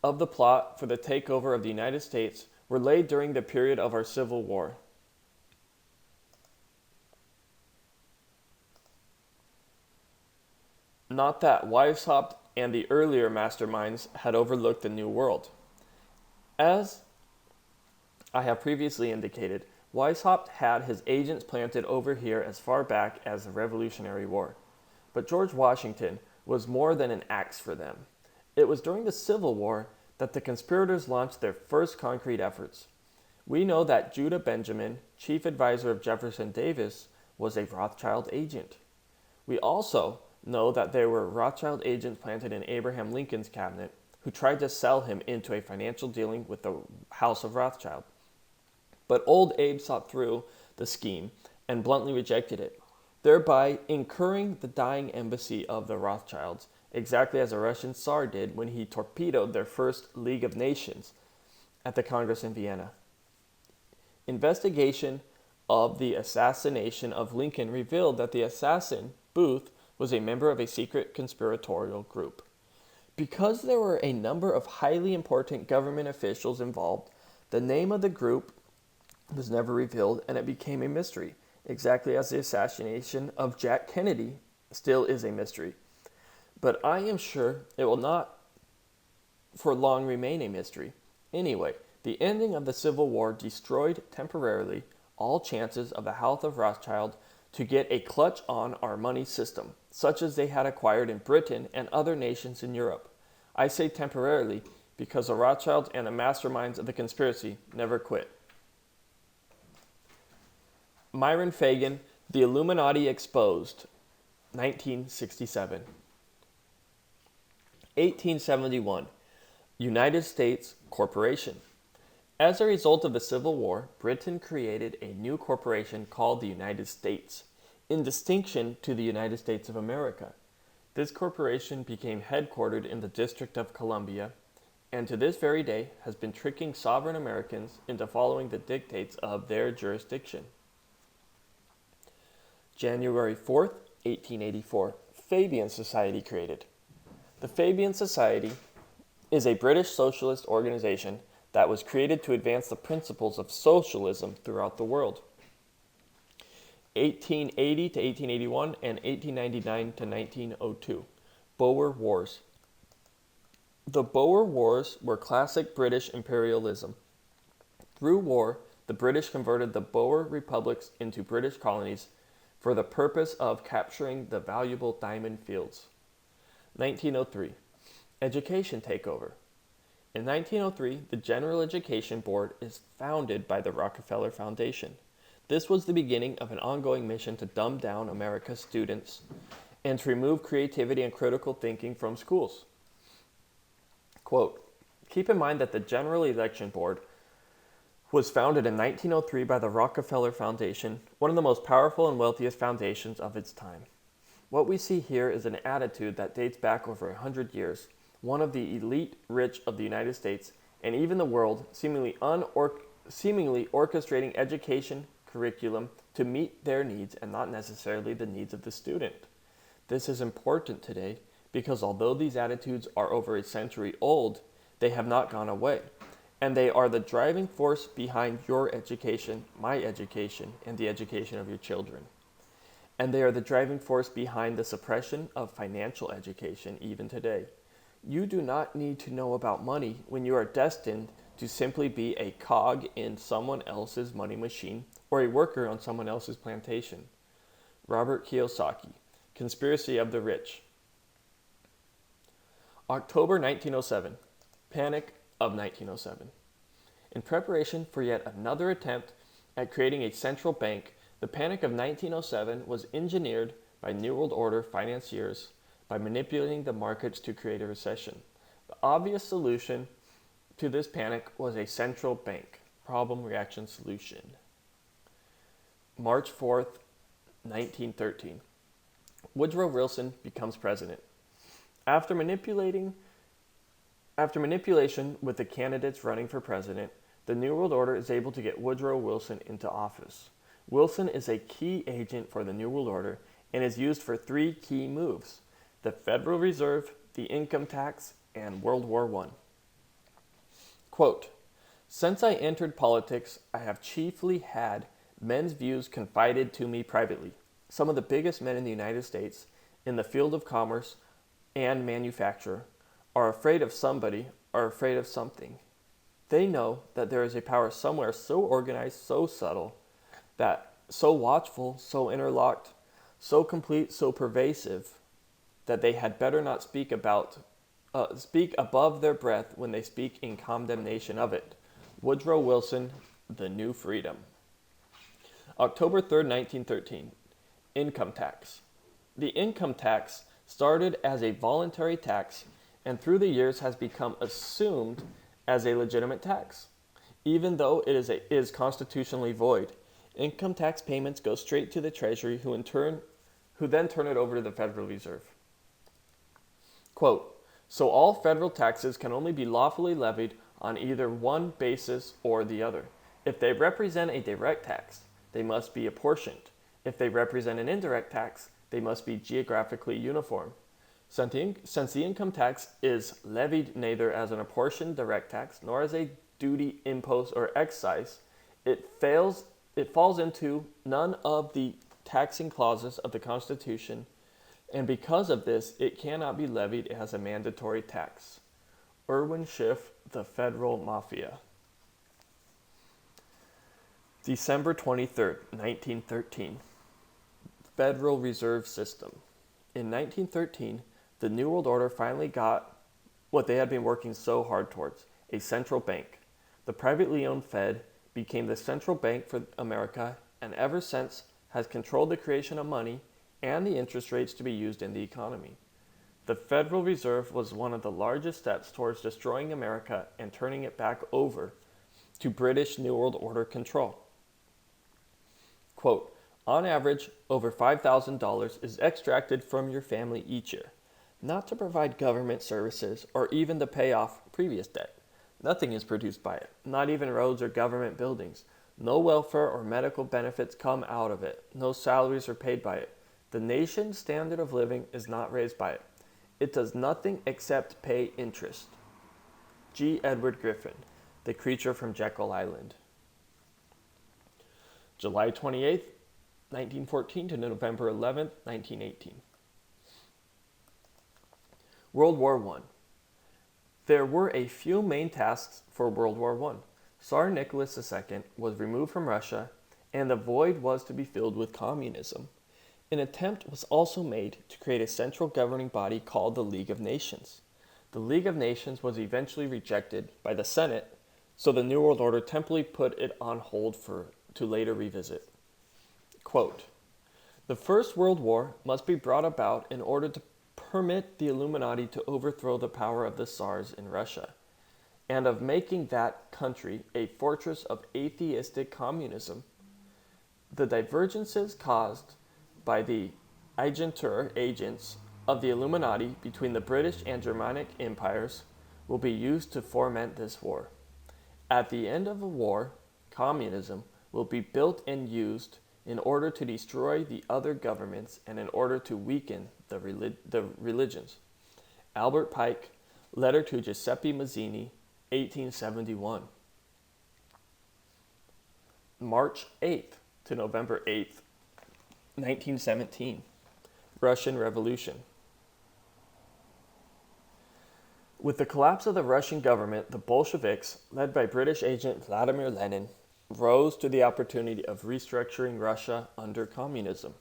A: of the plot for the takeover of the United States were laid during the period of our Civil War. Not that Weishaupt and the earlier masterminds had overlooked the New World. As I have previously indicated, Weishaupt had his agents planted over here as far back as the Revolutionary War. But George Washington was more than an axe for them. It was during the Civil War that the conspirators launched their first concrete efforts. We know that Judah Benjamin, chief advisor of Jefferson Davis, was a Rothschild agent. We also know that there were Rothschild agents planted in Abraham Lincoln's cabinet who tried to sell him into a financial dealing with the House of Rothschild. But old Abe saw through the scheme and bluntly rejected it, thereby incurring the dying embassy of the Rothschilds, exactly as the Russian Tsar did when he torpedoed their first League of Nations at the Congress in Vienna. Investigation of the assassination of Lincoln revealed that the assassin, Booth, was a member of a secret conspiratorial group. Because there were a number of highly important government officials involved, the name of the group was never revealed and it became a mystery, exactly as the assassination of Jack Kennedy still is a mystery. But I am sure it will not for long remain a mystery. Anyway, the ending of the Civil War destroyed temporarily all chances of the House of Rothschild to get a clutch on our money system, such as they had acquired in Britain and other nations in Europe. I say temporarily because the Rothschilds and the masterminds of the conspiracy never quit. Myron Fagan, The Illuminati Exposed, 1967. 1871, United States Corporation. As a result of the Civil War, Britain created a new corporation called the United States, in distinction to the United States of America. This corporation became headquartered in the District of Columbia, and to this very day has been tricking sovereign Americans into following the dictates of their jurisdiction. January 4th, 1884, Fabian Society created. The Fabian Society is a British socialist organization that was created to advance the principles of socialism throughout the world. 1880 to 1881 and 1899 to 1902, Boer Wars. The Boer Wars were classic British imperialism. Through war, the British converted the Boer republics into British colonies for the purpose of capturing the valuable diamond fields. 1903, Education Takeover. In 1903, the General Education Board is founded by the Rockefeller Foundation. This was the beginning of an ongoing mission to dumb down America's students and to remove creativity and critical thinking from schools. Quote, keep in mind that the General Election Board was founded in 1903 by the Rockefeller Foundation, one of the most powerful and wealthiest foundations of its time. What we see here is an attitude that dates back over 100 years, one of the elite rich of the United States and even the world seemingly orchestrating education curriculum to meet their needs and not necessarily the needs of the student. This is important today because although these attitudes are over a century old, they have not gone away, and they are the driving force behind your education, my education, and the education of your children. And they are the driving force behind the suppression of financial education even today. You do not need to know about money when you are destined to simply be a cog in someone else's money machine or a worker on someone else's plantation. Robert Kiyosaki, Conspiracy of the Rich. October 1907. Panic of 1907. In preparation for yet another attempt at creating a central bank, the Panic of 1907 was engineered by New World Order financiers by manipulating the markets to create a recession. The obvious solution to this panic was a central bank. Problem, reaction, solution. March 4th, 1913. Woodrow Wilson becomes president. After manipulation with the candidates running for president, the New World Order is able to get Woodrow Wilson into office. Wilson is a key agent for the New World Order and is used for three key moves: the Federal Reserve, the income tax, and World War I. Quote, "Since I entered politics, I have chiefly had men's views confided to me privately. Some of the biggest men in the United States, in the field of commerce and manufacture, are afraid of somebody, are afraid of something. They know that there is a power somewhere so organized, so subtle, that so watchful, so interlocked, so complete, so pervasive, that they had better not speak above their breath when they speak in condemnation of it." Woodrow Wilson, The New Freedom. October 3rd, 1913. Income tax. The income tax started as a voluntary tax and through the years has become assumed as a legitimate tax. Even though it is constitutionally void, income tax payments go straight to the Treasury, who then turn it over to the Federal Reserve. Quote, "So all federal taxes can only be lawfully levied on either one basis or the other. If they represent a direct tax, they must be apportioned. If they represent an indirect tax, they must be geographically uniform. Since the income tax is levied neither as an apportioned direct tax nor as a duty, impost, or excise, it falls into none of the taxing clauses of the Constitution, and because of this, it cannot be levied as a mandatory tax." Irwin Schiff, The Federal Mafia. December 23rd, 1913. Federal Reserve System. In 1913, the New World Order finally got what they had been working so hard towards: a central bank. The privately owned Fed became the central bank for America, and ever since has controlled the creation of money and the interest rates to be used in the economy. The Federal Reserve was one of the largest steps towards destroying America and turning it back over to British New World Order control. Quote, "On average, over $5,000 is extracted from your family each year, not to provide government services or even to pay off previous debt. Nothing is produced by it, not even roads or government buildings. No welfare or medical benefits come out of it. No salaries are paid by it. The nation's standard of living is not raised by it. It does nothing except pay interest." G. Edward Griffin, The Creature from Jekyll Island. July 28th, 1914 to November 11th, 1918. World War I. There were a few main tasks for World War I. Tsar Nicholas II was removed from Russia, and the void was to be filled with communism. An attempt was also made to create a central governing body called the League of Nations. The League of Nations was eventually rejected by the Senate, so the New World Order temporarily put it on hold to later revisit. Quote, "The First World War must be brought about in order to permit the Illuminati to overthrow the power of the Tsars in Russia, and of making that country a fortress of atheistic communism. The divergences caused by the agents of the Illuminati between the British and Germanic empires will be used to foment this war. At the end of the war, communism will be built and used in order to destroy the other governments and in order to weaken the religions. Albert Pike, Letter to Giuseppe Mazzini, 1871. March 8th to November 8th, 1917. Russian Revolution. With the collapse of the Russian government, the Bolsheviks, led by British agent Vladimir Lenin, rose to the opportunity of restructuring Russia under communism.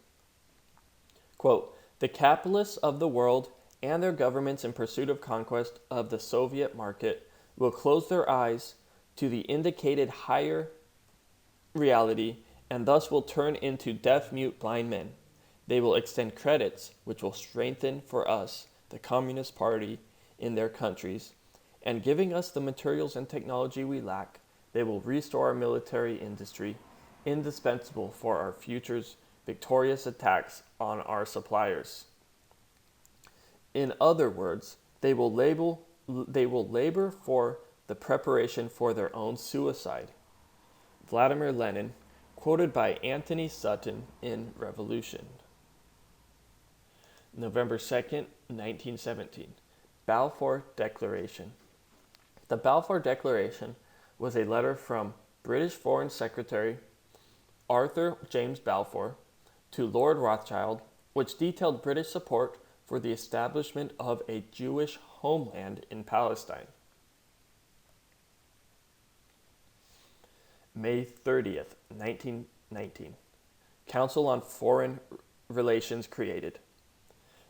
A: Quote, "The capitalists of the world and their governments in pursuit of conquest of the Soviet market will close their eyes to the indicated higher reality and thus will turn into deaf-mute blind men. They will extend credits which will strengthen for us the Communist Party in their countries, and giving us the materials and technology we lack, they will restore our military industry, indispensable for our future's victorious attacks on our suppliers. In other words, they will labor for the preparation for their own suicide." Vladimir Lenin, quoted by Anthony Sutton in Revolution. November 2nd, 1917. Balfour Declaration. The Balfour Declaration was a letter from British Foreign Secretary Arthur James Balfour to Lord Rothschild, which detailed British support for the establishment of a Jewish homeland in Palestine. May 30th, 1919. Council on Foreign Relations created.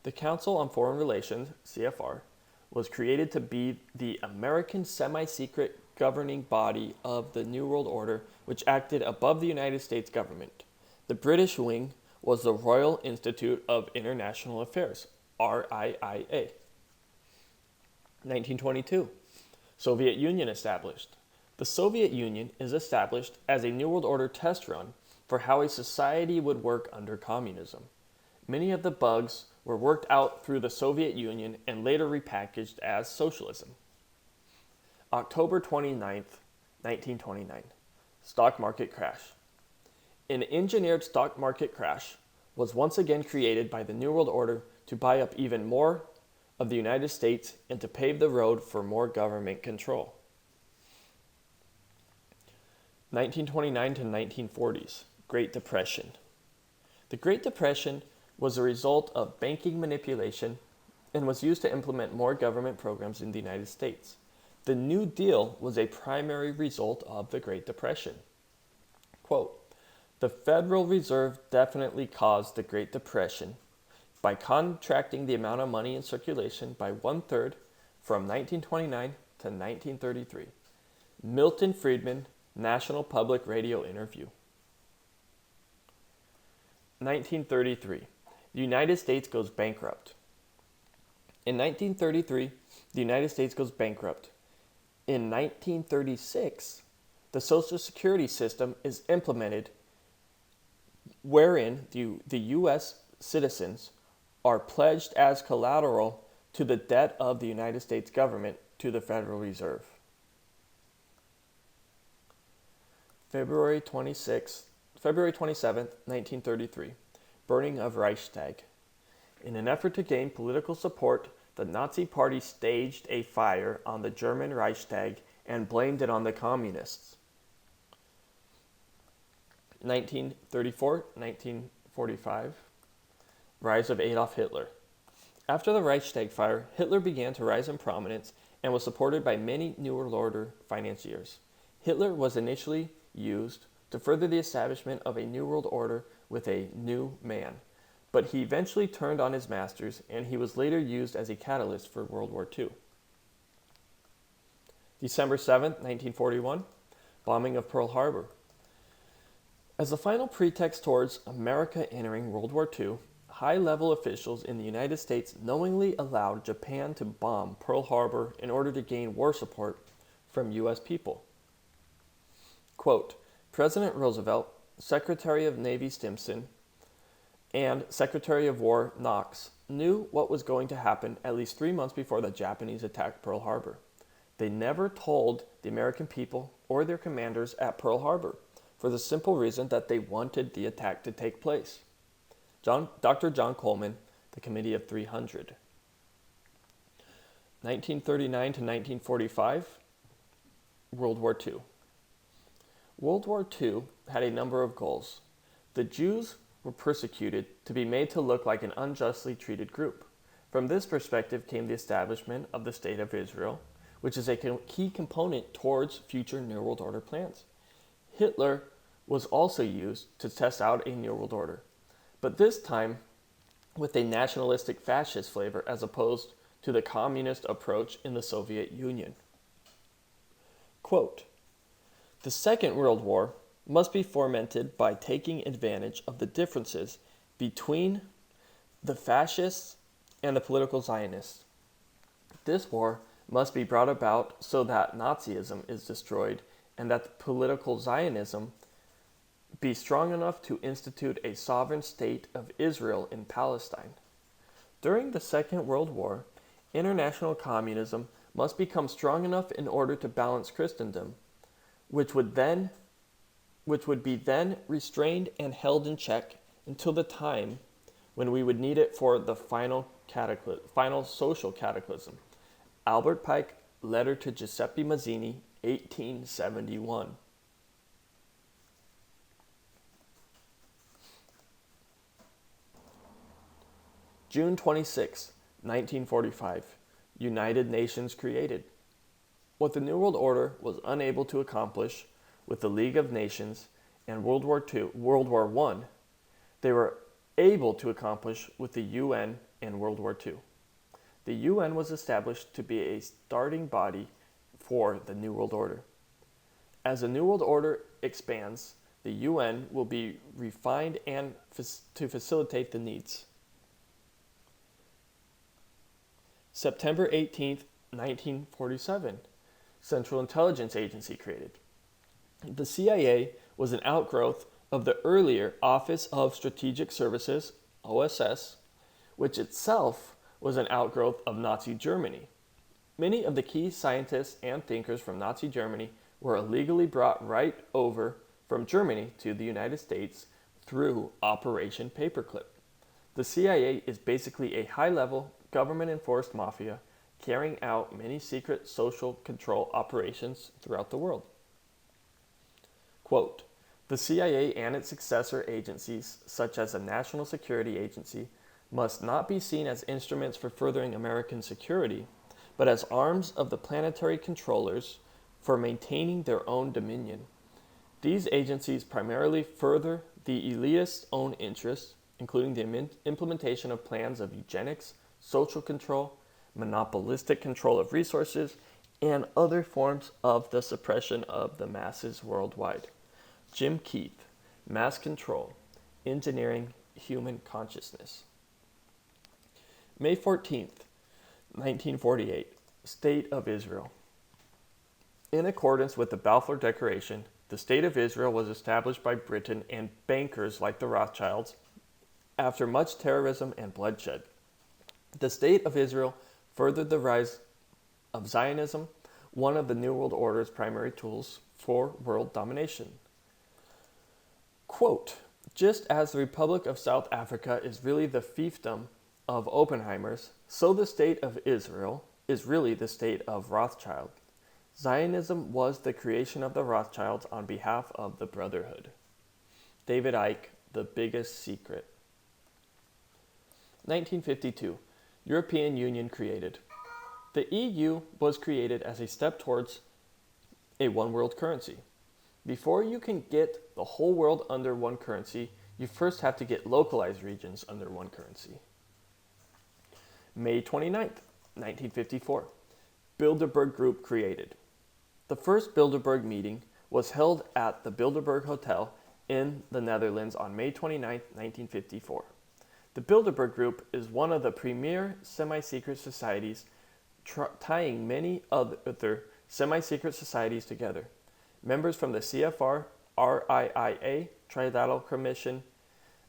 A: The Council on Foreign Relations, CFR, was created to be the American semi-secret governing body of the New World Order, which acted above the United States government. The British wing was the Royal Institute of International Affairs, RIIA. 1922. Soviet Union established. The Soviet Union is established as a New World Order test run for how a society would work under communism. Many of the bugs were worked out through the Soviet Union and later repackaged as socialism. October 29th, 1929. Stock market crash. An engineered stock market crash was once again created by the New World Order to buy up even more of the United States and to pave the road for more government control. 1929 to 1940s, Great Depression. The Great Depression was a result of banking manipulation and was used to implement more government programs in the United States. The New Deal was a primary result of the Great Depression. Quote, "The Federal Reserve definitely caused the Great Depression by contracting the amount of money in circulation by 1/3 from 1929 to 1933. Milton Friedman, National Public Radio interview. 1933. The United States goes bankrupt. In 1933, the United States goes bankrupt. In 1936, the Social Security system is implemented wherein the U.S. citizens are pledged as collateral to the debt of the United States government to the Federal Reserve. February 27th, 1933, burning of Reichstag. In an effort to gain political support, the Nazi Party staged a fire on the German Reichstag and blamed it on the communists. 1934-1945, rise of Adolf Hitler. After the Reichstag fire, Hitler began to rise in prominence and was supported by many New World Order financiers. Hitler was initially used to further the establishment of a New World Order with a new man, but he eventually turned on his masters and he was later used as a catalyst for World War II. December 7th, 1941, bombing of Pearl Harbor. As a final pretext towards America entering World War II, high-level officials in the United States knowingly allowed Japan to bomb Pearl Harbor in order to gain war support from U.S. people. Quote, President Roosevelt, Secretary of Navy Stimson, and Secretary of War Knox knew what was going to happen at least 3 months before the Japanese attacked Pearl Harbor. They never told the American people or their commanders at Pearl Harbor, for for the simple reason that they wanted the attack to take place. Dr. John Coleman, The Committee of 300. 1939 to 1945, World War II. World War II had a number of goals. The Jews were persecuted to be made to look like an unjustly treated group. From this perspective came the establishment of the State of Israel, which is a key component towards future New World Order plans. Hitler was also used to test out a New World Order, but this time with a nationalistic fascist flavor as opposed to the communist approach in the Soviet Union. Quote, "The Second World War must be fomented by taking advantage of the differences between the fascists and the political Zionists. This war must be brought about so that Nazism is destroyed and that the political Zionism be strong enough to institute a sovereign state of Israel in Palestine. During the Second World War, international communism must become strong enough in order to balance Christendom, which would be then restrained and held in check until the time when we would need it for the final social cataclysm." Albert Pike, Letter to Giuseppe Mazzini, 1871. June 26, 1945, United Nations created. What the New World Order was unable to accomplish with the League of Nations and World War I, they were able to accomplish with the UN and World War II. The UN was established to be a starting body for the New World Order. As the New World Order expands, the UN will be refined and to facilitate the needs. September 18, 1947, Central Intelligence Agency created. The CIA was an outgrowth of the earlier Office of Strategic Services, OSS, which itself was an outgrowth of Nazi Germany. Many of the key scientists and thinkers from Nazi Germany were illegally brought right over from Germany to the United States through Operation Paperclip. The CIA is basically a high-level, government-enforced mafia carrying out many secret social control operations throughout the world. Quote, "The CIA and its successor agencies, such as the National Security Agency, must not be seen as instruments for furthering American security, but as arms of the planetary controllers for maintaining their own dominion. These agencies primarily further the elitists' own interests, including the implementation of plans of eugenics, social control, monopolistic control of resources, and other forms of the suppression of the masses worldwide." Jim Keith, Mass Control, Engineering Human Consciousness. May 14th, 1948, State of Israel. In accordance with the Balfour Declaration, the State of Israel was established by Britain and bankers like the Rothschilds after much terrorism and bloodshed. The State of Israel furthered the rise of Zionism, one of the New World Order's primary tools for world domination. Quote, "Just as the Republic of South Africa is really the fiefdom of Oppenheimers, so the State of Israel is really the state of Rothschild. Zionism was the creation of the Rothschilds on behalf of the Brotherhood." David Icke, The Biggest Secret. 1952, European Union created. The EU was created as a step towards a one-world currency. Before you can get the whole world under one currency, you first have to get localized regions under one currency. May 29th, 1954, Bilderberg Group created. The first Bilderberg meeting was held at the Bilderberg Hotel in the Netherlands on May 29, 1954. The Bilderberg Group is one of the premier semi-secret societies tying many other semi-secret societies together. Members from the CFR, RIIA, Trilateral Commission,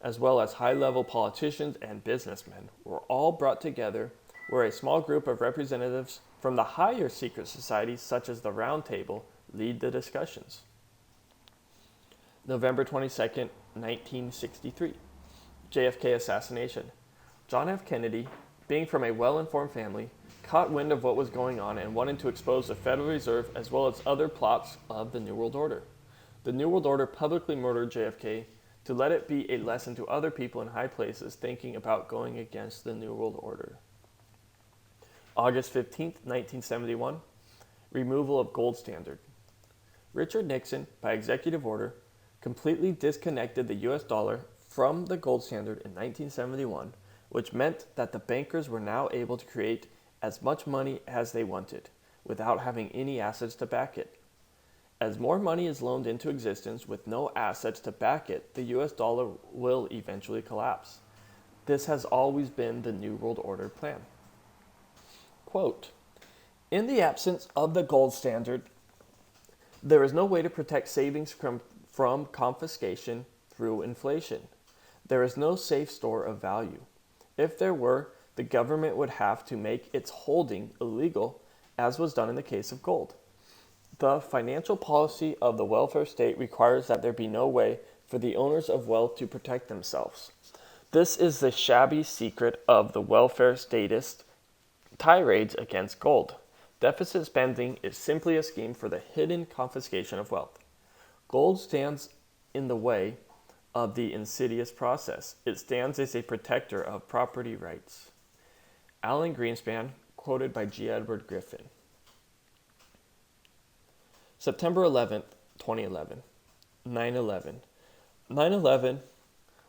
A: as well as high-level politicians and businessmen were all brought together, where a small group of representatives from the higher secret societies, such as the Round Table, lead the discussions. November 22nd, 1963. JFK assassination. John F. Kennedy, being from a well-informed family, caught wind of what was going on and wanted to expose the Federal Reserve as well as other plots of the New World Order. The New World Order publicly murdered JFK to let it be a lesson to other people in high places thinking about going against the New World Order. August 15th, 1971. Removal of gold standard. Richard Nixon, by executive order, completely disconnected the US dollar from the gold standard in 1971, which meant that the bankers were now able to create as much money as they wanted, without having any assets to back it. As more money is loaned into existence with no assets to back it, the US dollar will eventually collapse. This has always been the New World Order plan. Quote, in the absence of the gold standard, there is no way to protect savings from confiscation through inflation. There is no safe store of value. If there were, the government would have to make its holding illegal, as was done in the case of gold. The financial policy of the welfare state requires that there be no way for the owners of wealth to protect themselves. This is the shabby secret of the welfare statist tirades against gold. Deficit spending is simply a scheme for the hidden confiscation of wealth. Gold stands in the way of the insidious process. It stands as a protector of property rights. Alan Greenspan, quoted by G. Edward Griffin. September 11th, 2011. 9/11. 9/11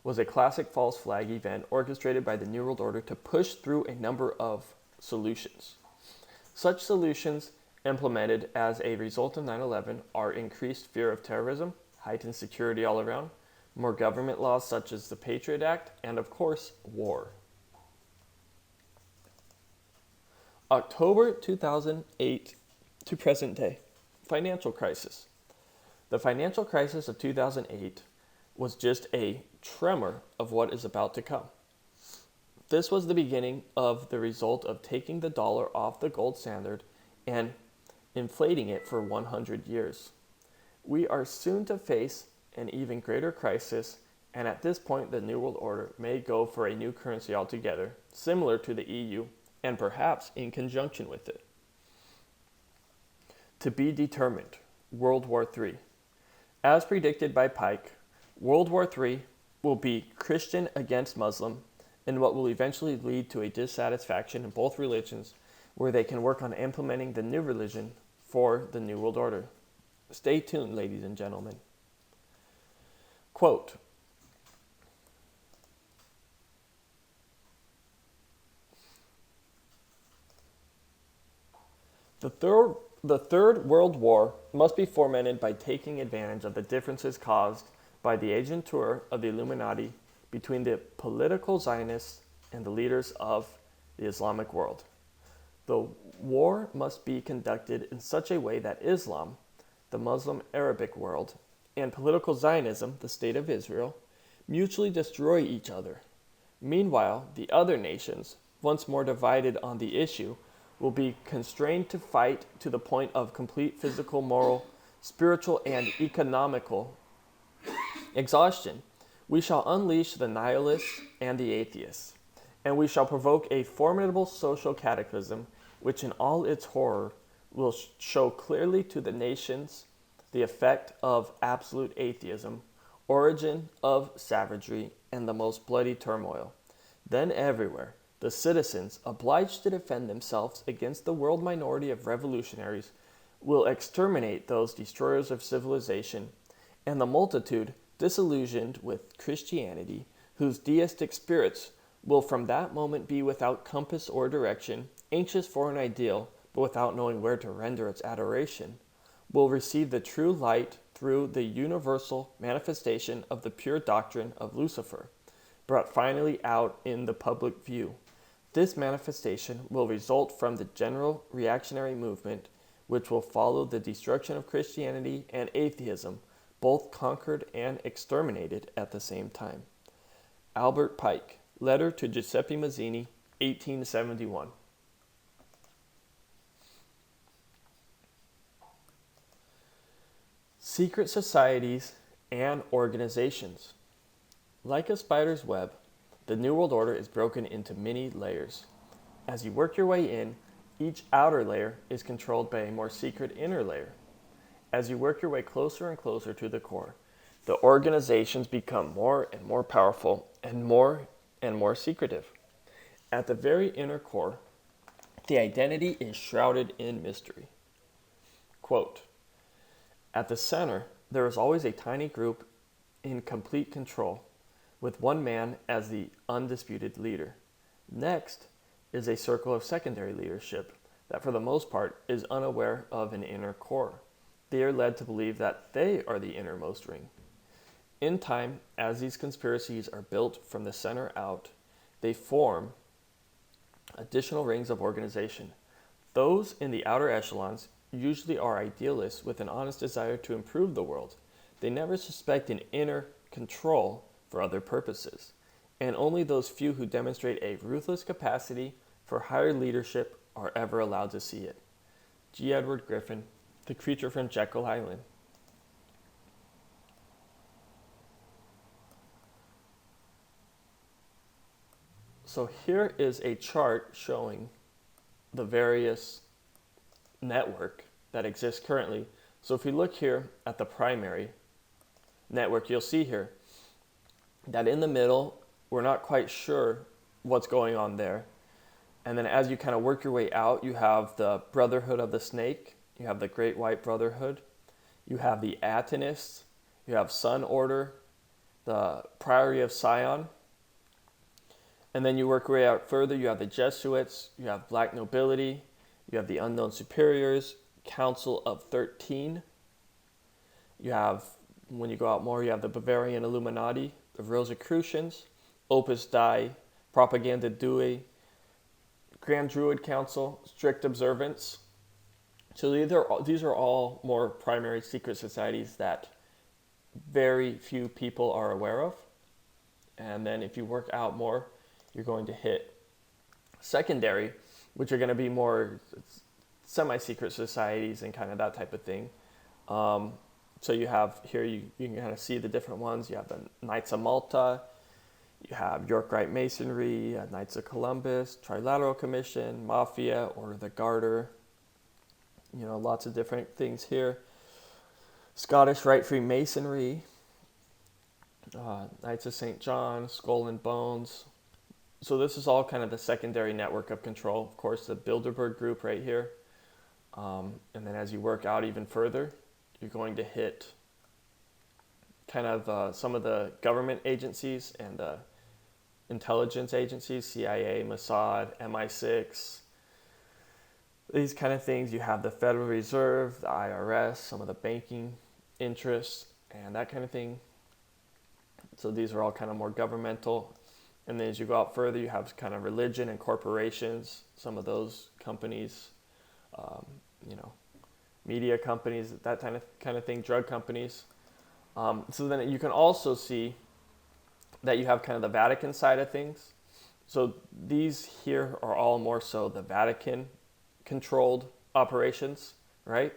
A: was a classic false flag event orchestrated by the New World Order to push through a number of solutions. Such solutions implemented as a result of 9/11 are increased fear of terrorism, heightened security all around, more government laws such as the Patriot Act, and of course, war. October 2008 to present day. Financial crisis. The financial crisis of 2008 was just a tremor of what is about to come. This was the beginning of the result of taking the dollar off the gold standard and inflating it for 100 years. We are soon to face an even greater crisis, and at this point the New World Order may go for a new currency altogether, similar to the EU, and perhaps in conjunction with it. To be determined. World War III. As predicted by Pike, World War III will be Christian against Muslim, and what will eventually lead to a dissatisfaction in both religions, where they can work on implementing the new religion for the New World Order. Stay tuned, ladies and gentlemen. Quote, The Third World War must be fomented by taking advantage of the differences caused by the agentur of the Illuminati between the political Zionists and the leaders of the Islamic world. The war must be conducted in such a way that Islam, the Muslim Arabic world, and political Zionism, the State of Israel, mutually destroy each other. Meanwhile, the other nations, once more divided on the issue, will be constrained to fight to the point of complete physical, moral, spiritual, and economical exhaustion. We shall unleash the nihilists and the atheists, and we shall provoke a formidable social cataclysm, which in all its horror will show clearly to the nations the effect of absolute atheism, origin of savagery, and the most bloody turmoil. Then everywhere, the citizens, obliged to defend themselves against the world minority of revolutionaries, will exterminate those destroyers of civilization, and the multitude, disillusioned with Christianity, whose deistic spirits will from that moment be without compass or direction, anxious for an ideal, but without knowing where to render its adoration, will receive the true light through the universal manifestation of the pure doctrine of Lucifer, brought finally out in the public view. This manifestation will result from the general reactionary movement, which will follow the destruction of Christianity and atheism, both conquered and exterminated at the same time. Albert Pike, Letter to Giuseppe Mazzini, 1871. Secret societies and organizations. Like a spider's web, the New World Order is broken into many layers. As you work your way in, each outer layer is controlled by a more secret inner layer. As you work your way closer and closer to the core, the organizations become more and more powerful and more secretive. At the very inner core, the identity is shrouded in mystery. Quote, at the center, there is always a tiny group in complete control, with one man as the undisputed leader. Next is a circle of secondary leadership that for the most part is unaware of an inner core. They are led to believe that they are the innermost ring. In time, as these conspiracies are built from the center out, they form additional rings of organization. Those in the outer echelons usually are idealists with an honest desire to improve the world. They never suspect an inner control for other purposes, and only those few who demonstrate a ruthless capacity for higher leadership are ever allowed to see it. G. Edward Griffin, The Creature from Jekyll Island. So here is a chart showing the various network that exists currently. So if we look here at the primary network, you'll see here that in the middle, we're not quite sure what's going on there. And then as you kind of work your way out, you have the Brotherhood of the Snake, you have the Great White Brotherhood, you have the Atenists, you have Sun Order, the Priory of Sion. And then you work your way out further, you have the Jesuits, you have Black Nobility, you have the Unknown Superiors, Council of 13. You have, when you go out more, you have the Bavarian Illuminati, the Rosicrucians, Opus Dei, Propaganda Dei, Grand Druid Council, Strict Observance. So these are all more primary secret societies that very few people are aware of. And then if you work out more, you're going to hit secondary, which are going to be more semi-secret societies and kind of that type of thing. So you have here, you can kind of see the different ones. You have the Knights of Malta, you have York Rite Masonry, Knights of Columbus, Trilateral Commission, Mafia, Order of the Garter. You know, lots of different things here. Scottish Rite Freemasonry, Knights of St. John, Skull and Bones. So this is all kind of the secondary network of control. Of course, the Bilderberg group right here. And then as you work out even further, you're going to hit kind of some of the government agencies and the intelligence agencies, CIA, Mossad, MI6, these kind of things. You have the Federal Reserve, the IRS, some of the banking interests, and that kind of thing. So these are all kind of more governmental. And then as you go out further, you have kind of religion and corporations, some of those companies, media companies, that kind of thing, drug companies. So then you can also see that you have kind of the Vatican side of things. So these here are all more so the Vatican controlled operations, right?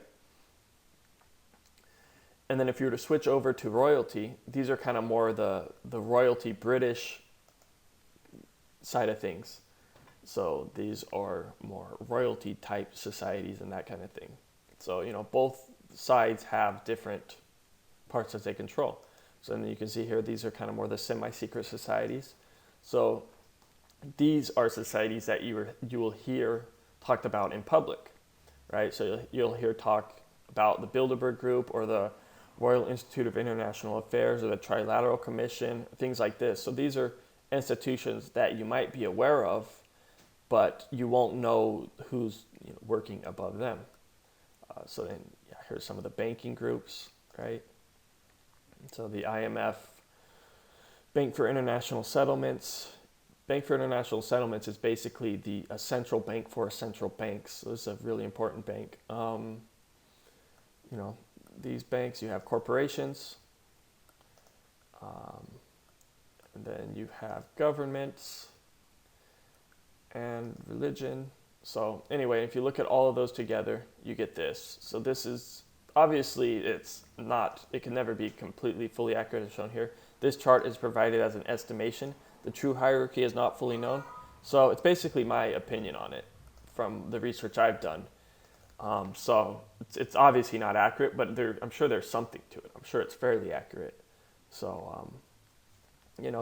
A: And then if you were to switch over to royalty, these are kind of more the royalty British side of things. So these are more royalty type societies and that kind of thing. So, both sides have different parts that they control. So then you can see here, these are kind of more the semi-secret societies. So these are societies that you will hear talked about in public, right? So you'll hear talk about the Bilderberg Group or the Royal Institute of International Affairs or the Trilateral Commission, things like this. So these are institutions that you might be aware of, but you won't know who's working above them. So then here's some of the banking groups, right? So the IMF, Bank for International Settlements. Bank for International Settlements is basically a central bank for central banks. So this is a really important bank. These banks, you have corporations, and then you have governments and religion. So anyway, if you look at all of those together, you get this. So this is Obviously, it can never be completely fully accurate as shown here. This chart is provided as an estimation. The true hierarchy is not fully known. So it's basically my opinion on it from the research I've done. So it's obviously not accurate, but I'm sure there's something to it. I'm sure it's fairly accurate. So,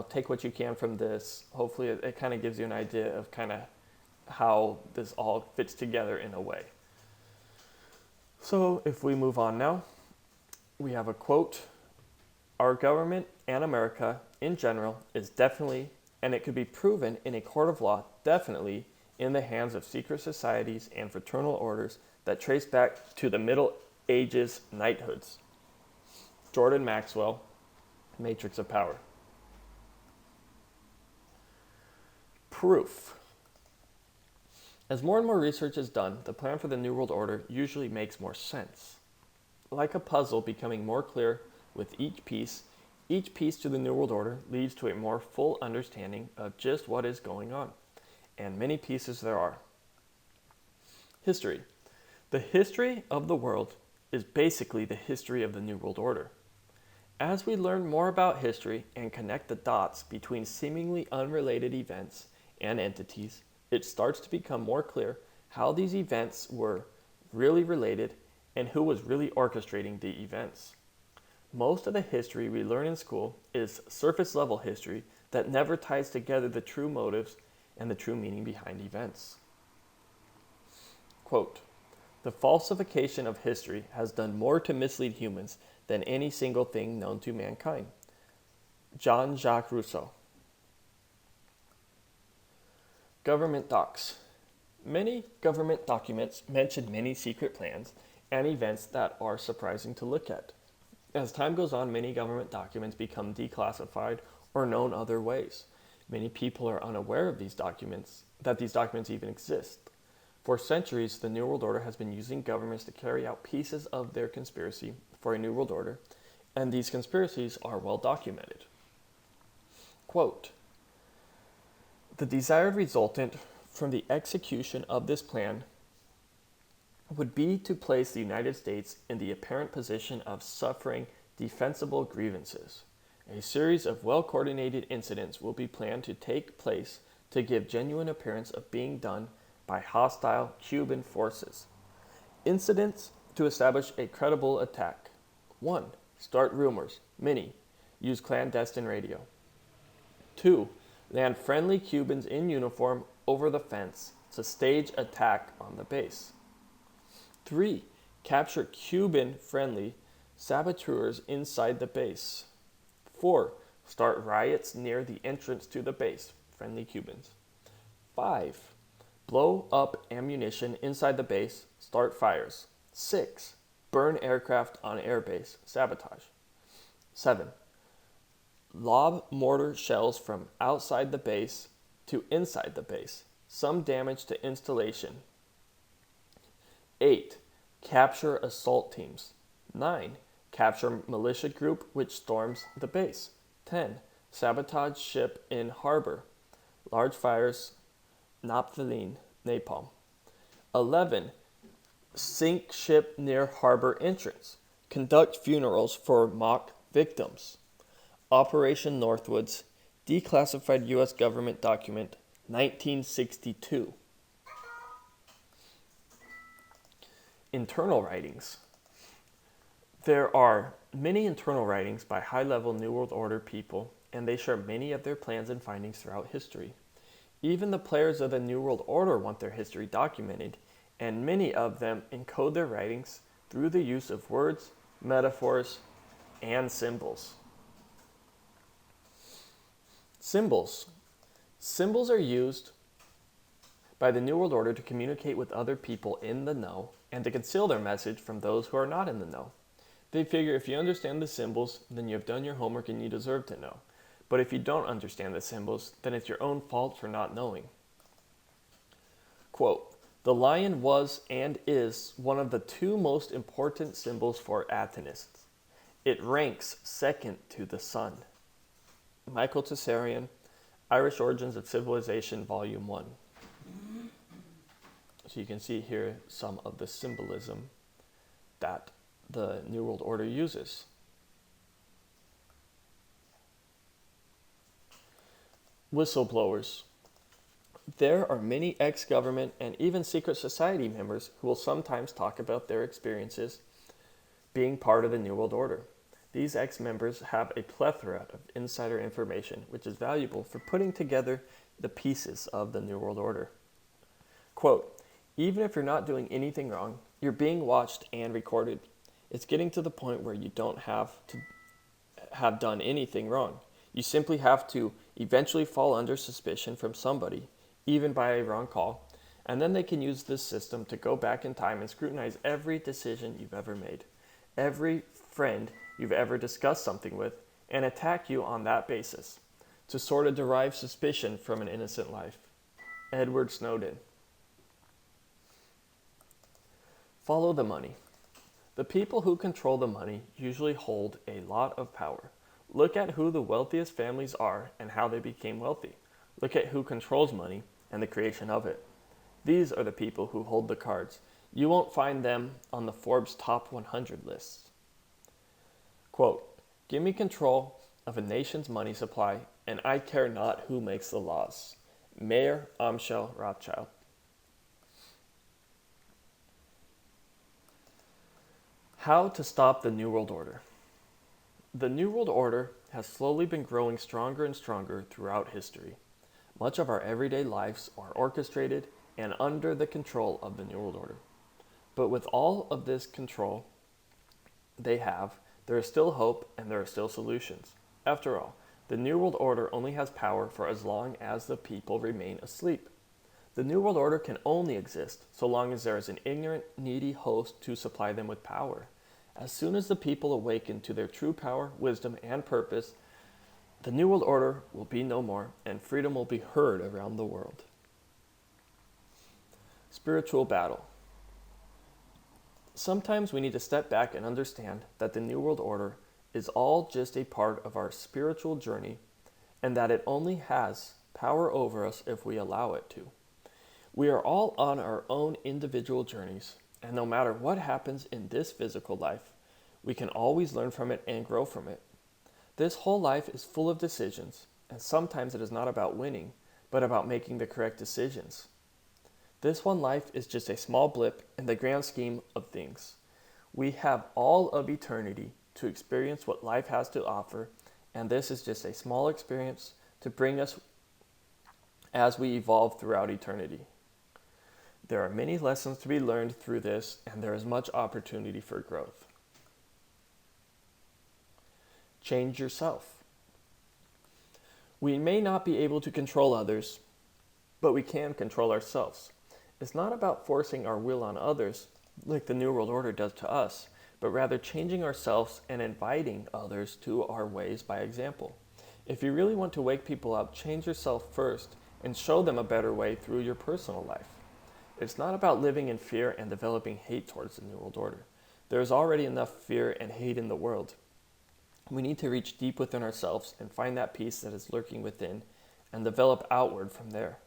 A: take what you can from this. Hopefully it kind of gives you an idea of kind of how this all fits together in a way. So if we move on now, we have a quote. Our government and America in general is definitely, and it could be proven in a court of law, definitely in the hands of secret societies and fraternal orders that trace back to the Middle Ages knighthoods. Jordan Maxwell, Matrix of Power. Proof. As more and more research is done, the plan for the New World Order usually makes more sense. Like a puzzle becoming more clear with each piece to the New World Order leads to a more full understanding of just what is going on, and many pieces there are. History. The history of the world is basically the history of the New World Order. As we learn more about history and connect the dots between seemingly unrelated events and entities, it starts to become more clear how these events were really related and who was really orchestrating the events. Most of the history we learn in school is surface level history that never ties together the true motives and the true meaning behind events. Quote, the falsification of history has done more to mislead humans than any single thing known to mankind. Jean-Jacques Rousseau. Government docs. Many government documents mention many secret plans and events that are surprising to look at. As time goes on, many government documents become declassified or known other ways. Many people are unaware of that these documents even exist. For centuries, the New World Order has been using governments to carry out pieces of their conspiracy for a New World Order, and these conspiracies are well documented. Quote, the desired resultant from the execution of this plan would be to place the United States in the apparent position of suffering defensible grievances. A series of well-coordinated incidents will be planned to take place to give genuine appearance of being done by hostile Cuban forces. Incidents to establish a credible attack. 1. Start rumors. Many. Use clandestine radio. 2. Land friendly Cubans in uniform over the fence to stage attack on the base. 3. Capture Cuban-friendly saboteurs inside the base. 4. Start riots near the entrance to the base, friendly Cubans. 5. Blow up ammunition inside the base, start fires. 6. Burn aircraft on airbase, sabotage. 7. Lob mortar shells from outside the base to inside the base, some damage to installation. 8. Capture assault teams. 9. Capture militia group which storms the base. 10. Sabotage ship in harbor. Large fires, naphthalene, napalm. 11. Sink ship near harbor entrance. Conduct funerals for mock victims. Operation Northwoods, declassified U.S. government document, 1962. Internal writings. There are many internal writings by high-level New World Order people, and they share many of their plans and findings throughout history. Even the players of the New World Order want their history documented, and many of them encode their writings through the use of words, metaphors, and symbols. Symbols. Symbols are used by the New World Order to communicate with other people in the know and to conceal their message from those who are not in the know. They figure if you understand the symbols, then you have done your homework and you deserve to know. But if you don't understand the symbols, then it's your own fault for not knowing. Quote, the lion was and is one of the two most important symbols for Atenists. It ranks second to the sun. Michael Tessarian, Irish Origins of Civilization, Volume 1. So you can see here some of the symbolism that the New World Order uses. Whistleblowers. There are many ex-government and even secret society members who will sometimes talk about their experiences being part of the New World Order. These ex-members have a plethora of insider information, which is valuable for putting together the pieces of the New World Order. Quote, even if you're not doing anything wrong, you're being watched and recorded. It's getting to the point where you don't have to have done anything wrong. You simply have to eventually fall under suspicion from somebody, even by a wrong call, and then they can use this system to go back in time and scrutinize every decision you've ever made, every friend you've ever discussed something with, and attack you on that basis, to sort of derive suspicion from an innocent life. Edward Snowden. Follow the money. The people who control the money usually hold a lot of power. Look at who the wealthiest families are and how they became wealthy. Look at who controls money and the creation of it. These are the people who hold the cards. You won't find them on the Forbes Top 100 lists. Quote, give me control of a nation's money supply, and I care not who makes the laws. Mayor Amschel Rothschild. How to stop the New World Order. The New World Order has slowly been growing stronger and stronger throughout history. Much of our everyday lives are orchestrated and under the control of the New World Order. But with all of this control they have, there is still hope and there are still solutions. After all, the New World Order only has power for as long as the people remain asleep. The New World Order can only exist so long as there is an ignorant, needy host to supply them with power. As soon as the people awaken to their true power, wisdom, and purpose, the New World Order will be no more, and freedom will be heard around the world. Spiritual battle. Sometimes we need to step back and understand that the New World Order is all just a part of our spiritual journey, and that it only has power over us if we allow it to. We are all on our own individual journeys, and no matter what happens in this physical life, we can always learn from it and grow from it. This whole life is full of decisions, and sometimes it is not about winning, but about making the correct decisions. This one life is just a small blip in the grand scheme of things. We have all of eternity to experience what life has to offer, and this is just a small experience to bring us as we evolve throughout eternity. There are many lessons to be learned through this, and there is much opportunity for growth. Change yourself. We may not be able to control others, but we can control ourselves. It's not about forcing our will on others, like the New World Order does to us, but rather changing ourselves and inviting others to our ways by example. If you really want to wake people up, change yourself first and show them a better way through your personal life. It's not about living in fear and developing hate towards the New World Order. There is already enough fear and hate in the world. We need to reach deep within ourselves and find that peace that is lurking within and develop outward from there.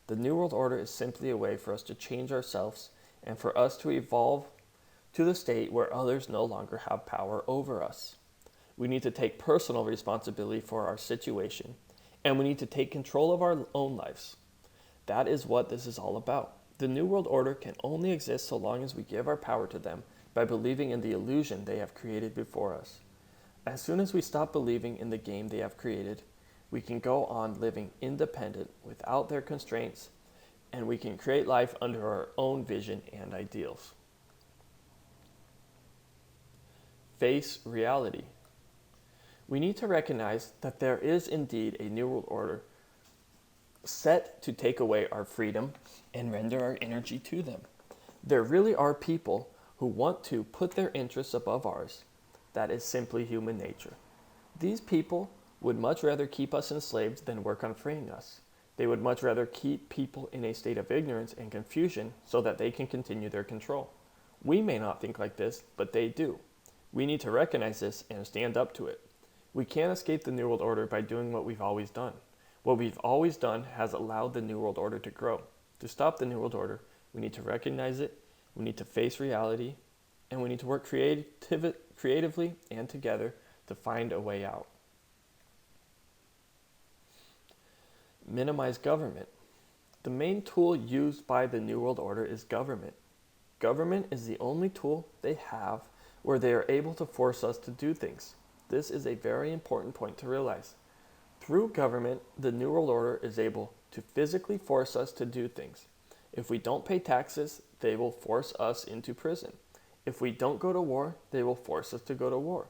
A: The New World Order is simply a way for us to change ourselves and for us to evolve to the state where others no longer have power over us. We need to take personal responsibility for our situation, and we need to take control of our own lives. That is what this is all about. The New World Order can only exist so long as we give our power to them by believing in the illusion they have created before us. As soon as we stop believing in the game they have created, we can go on living independent without their constraints, and we can create life under our own vision and ideals. Face reality. We need to recognize that there is indeed a New World Order set to take away our freedom and render our energy to them. There really are people who want to put their interests above ours. That is simply human nature. These people would much rather keep us enslaved than work on freeing us. They would much rather keep people in a state of ignorance and confusion so that they can continue their control. We may not think like this, but they do. We need to recognize this and stand up to it. We can't escape the New World Order by doing what we've always done. What we've always done has allowed the New World Order to grow. To stop the New World Order, we need to recognize it, we need to face reality, and we need to work creatively and together to find a way out. Minimize government. The main tool used by the New World Order is government. Government is the only tool they have where they are able to force us to do things. This is a very important point to realize. Through government, the New World Order is able to physically force us to do things. If we don't pay taxes, they will force us into prison. If we don't go to war, they will force us to go to war.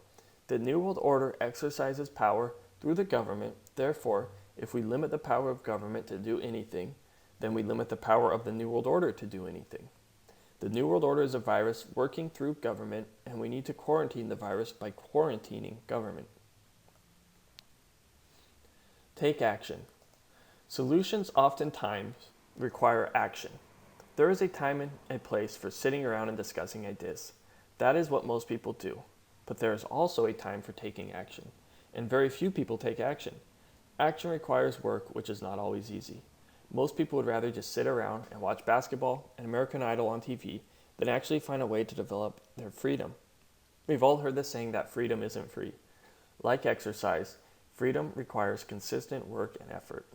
A: The New World Order exercises power through the government. Therefore, if we limit the power of government to do anything, then we limit the power of the New World Order to do anything. The New World Order is a virus working through government, and we need to quarantine the virus by quarantining government. Take action. Solutions oftentimes require action. There is a time and a place for sitting around and discussing ideas. That is what most people do. But there is also a time for taking action, and very few people take action. Action requires work, which is not always easy. Most people would rather just sit around and watch basketball and American Idol on TV than actually find a way to develop their freedom. We've all heard the saying that freedom isn't free. Like exercise, freedom requires consistent work and effort.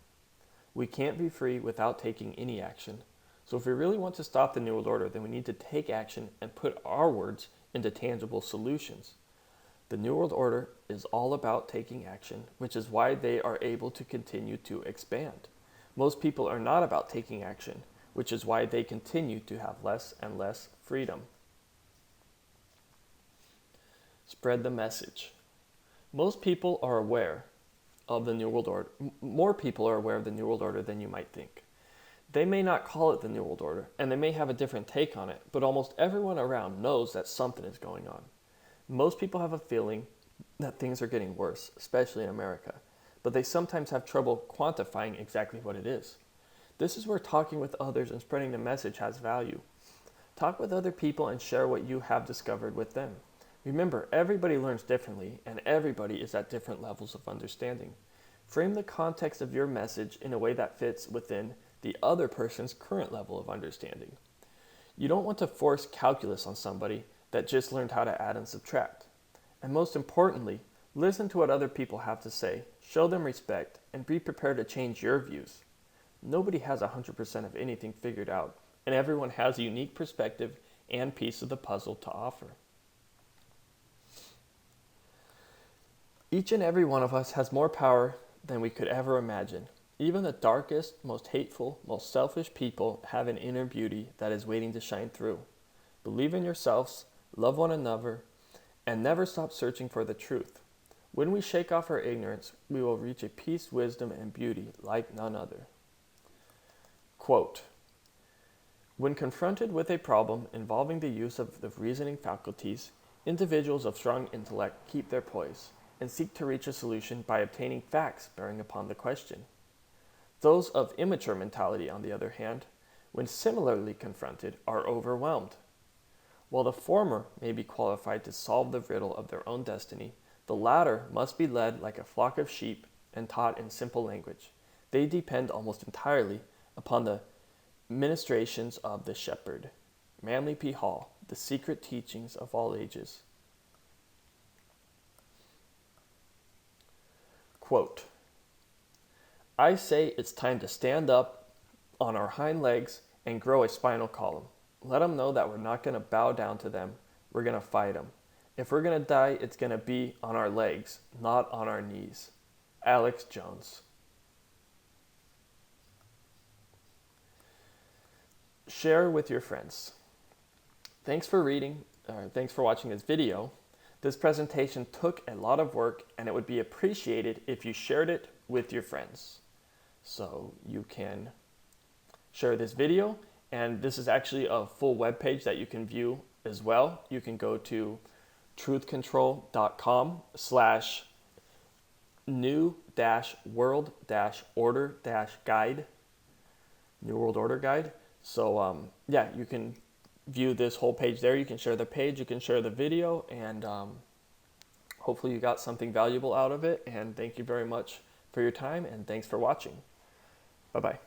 A: We can't be free without taking any action. So if we really want to stop the New World Order, then we need to take action and put our words into tangible solutions. The New World Order is all about taking action, which is why they are able to continue to expand. Most people are not about taking action, which is why they continue to have less and less freedom. Spread the message. Most people are aware of the New World Order. More people are aware of the New World Order than you might think. They may not call it the New World Order, and they may have a different take on it, but almost everyone around knows that something is going on. Most people have a feeling that things are getting worse, especially in America, but they sometimes have trouble quantifying exactly what it is. This is where talking with others and spreading the message has value. Talk with other people and share what you have discovered with them. Remember, everybody learns differently, and everybody is at different levels of understanding. Frame the context of your message in a way that fits within the other person's current level of understanding. You don't want to force calculus on somebody that just learned how to add and subtract. And most importantly, listen to what other people have to say, show them respect, and be prepared to change your views. Nobody has 100% of anything figured out, and everyone has a unique perspective and piece of the puzzle to offer. Each and every one of us has more power than we could ever imagine. Even the darkest, most hateful, most selfish people have an inner beauty that is waiting to shine through. Believe in yourselves, love one another, and never stop searching for the truth. When we shake off our ignorance, we will reach a peace, wisdom, and beauty like none other. Quote, when confronted with a problem involving the use of the reasoning faculties, individuals of strong intellect keep their poise and seek to reach a solution by obtaining facts bearing upon the question. Those of immature mentality, on the other hand, when similarly confronted, are overwhelmed. While the former may be qualified to solve the riddle of their own destiny, the latter must be led like a flock of sheep and taught in simple language. They depend almost entirely upon the ministrations of the shepherd. Manly P. Hall, The Secret Teachings of All Ages. Quote, I say it's time to stand up on our hind legs and grow a spinal column. Let them know that we're not going to bow down to them. We're going to fight them. If we're going to die, it's going to be on our legs, not on our knees. Alex Jones. Share with your friends. Thanks for watching this video. This presentation took a lot of work, and it would be appreciated if you shared it with your friends. So you can share this video, and this is actually a full web page that you can view as well. You can go to truthcontrol.com/new-world-order-guide, New World Order Guide. So you can view this whole page there. You can share the page, you can share the video, and hopefully you got something valuable out of it. And thank you very much for your time, and thanks for watching. Bye-bye.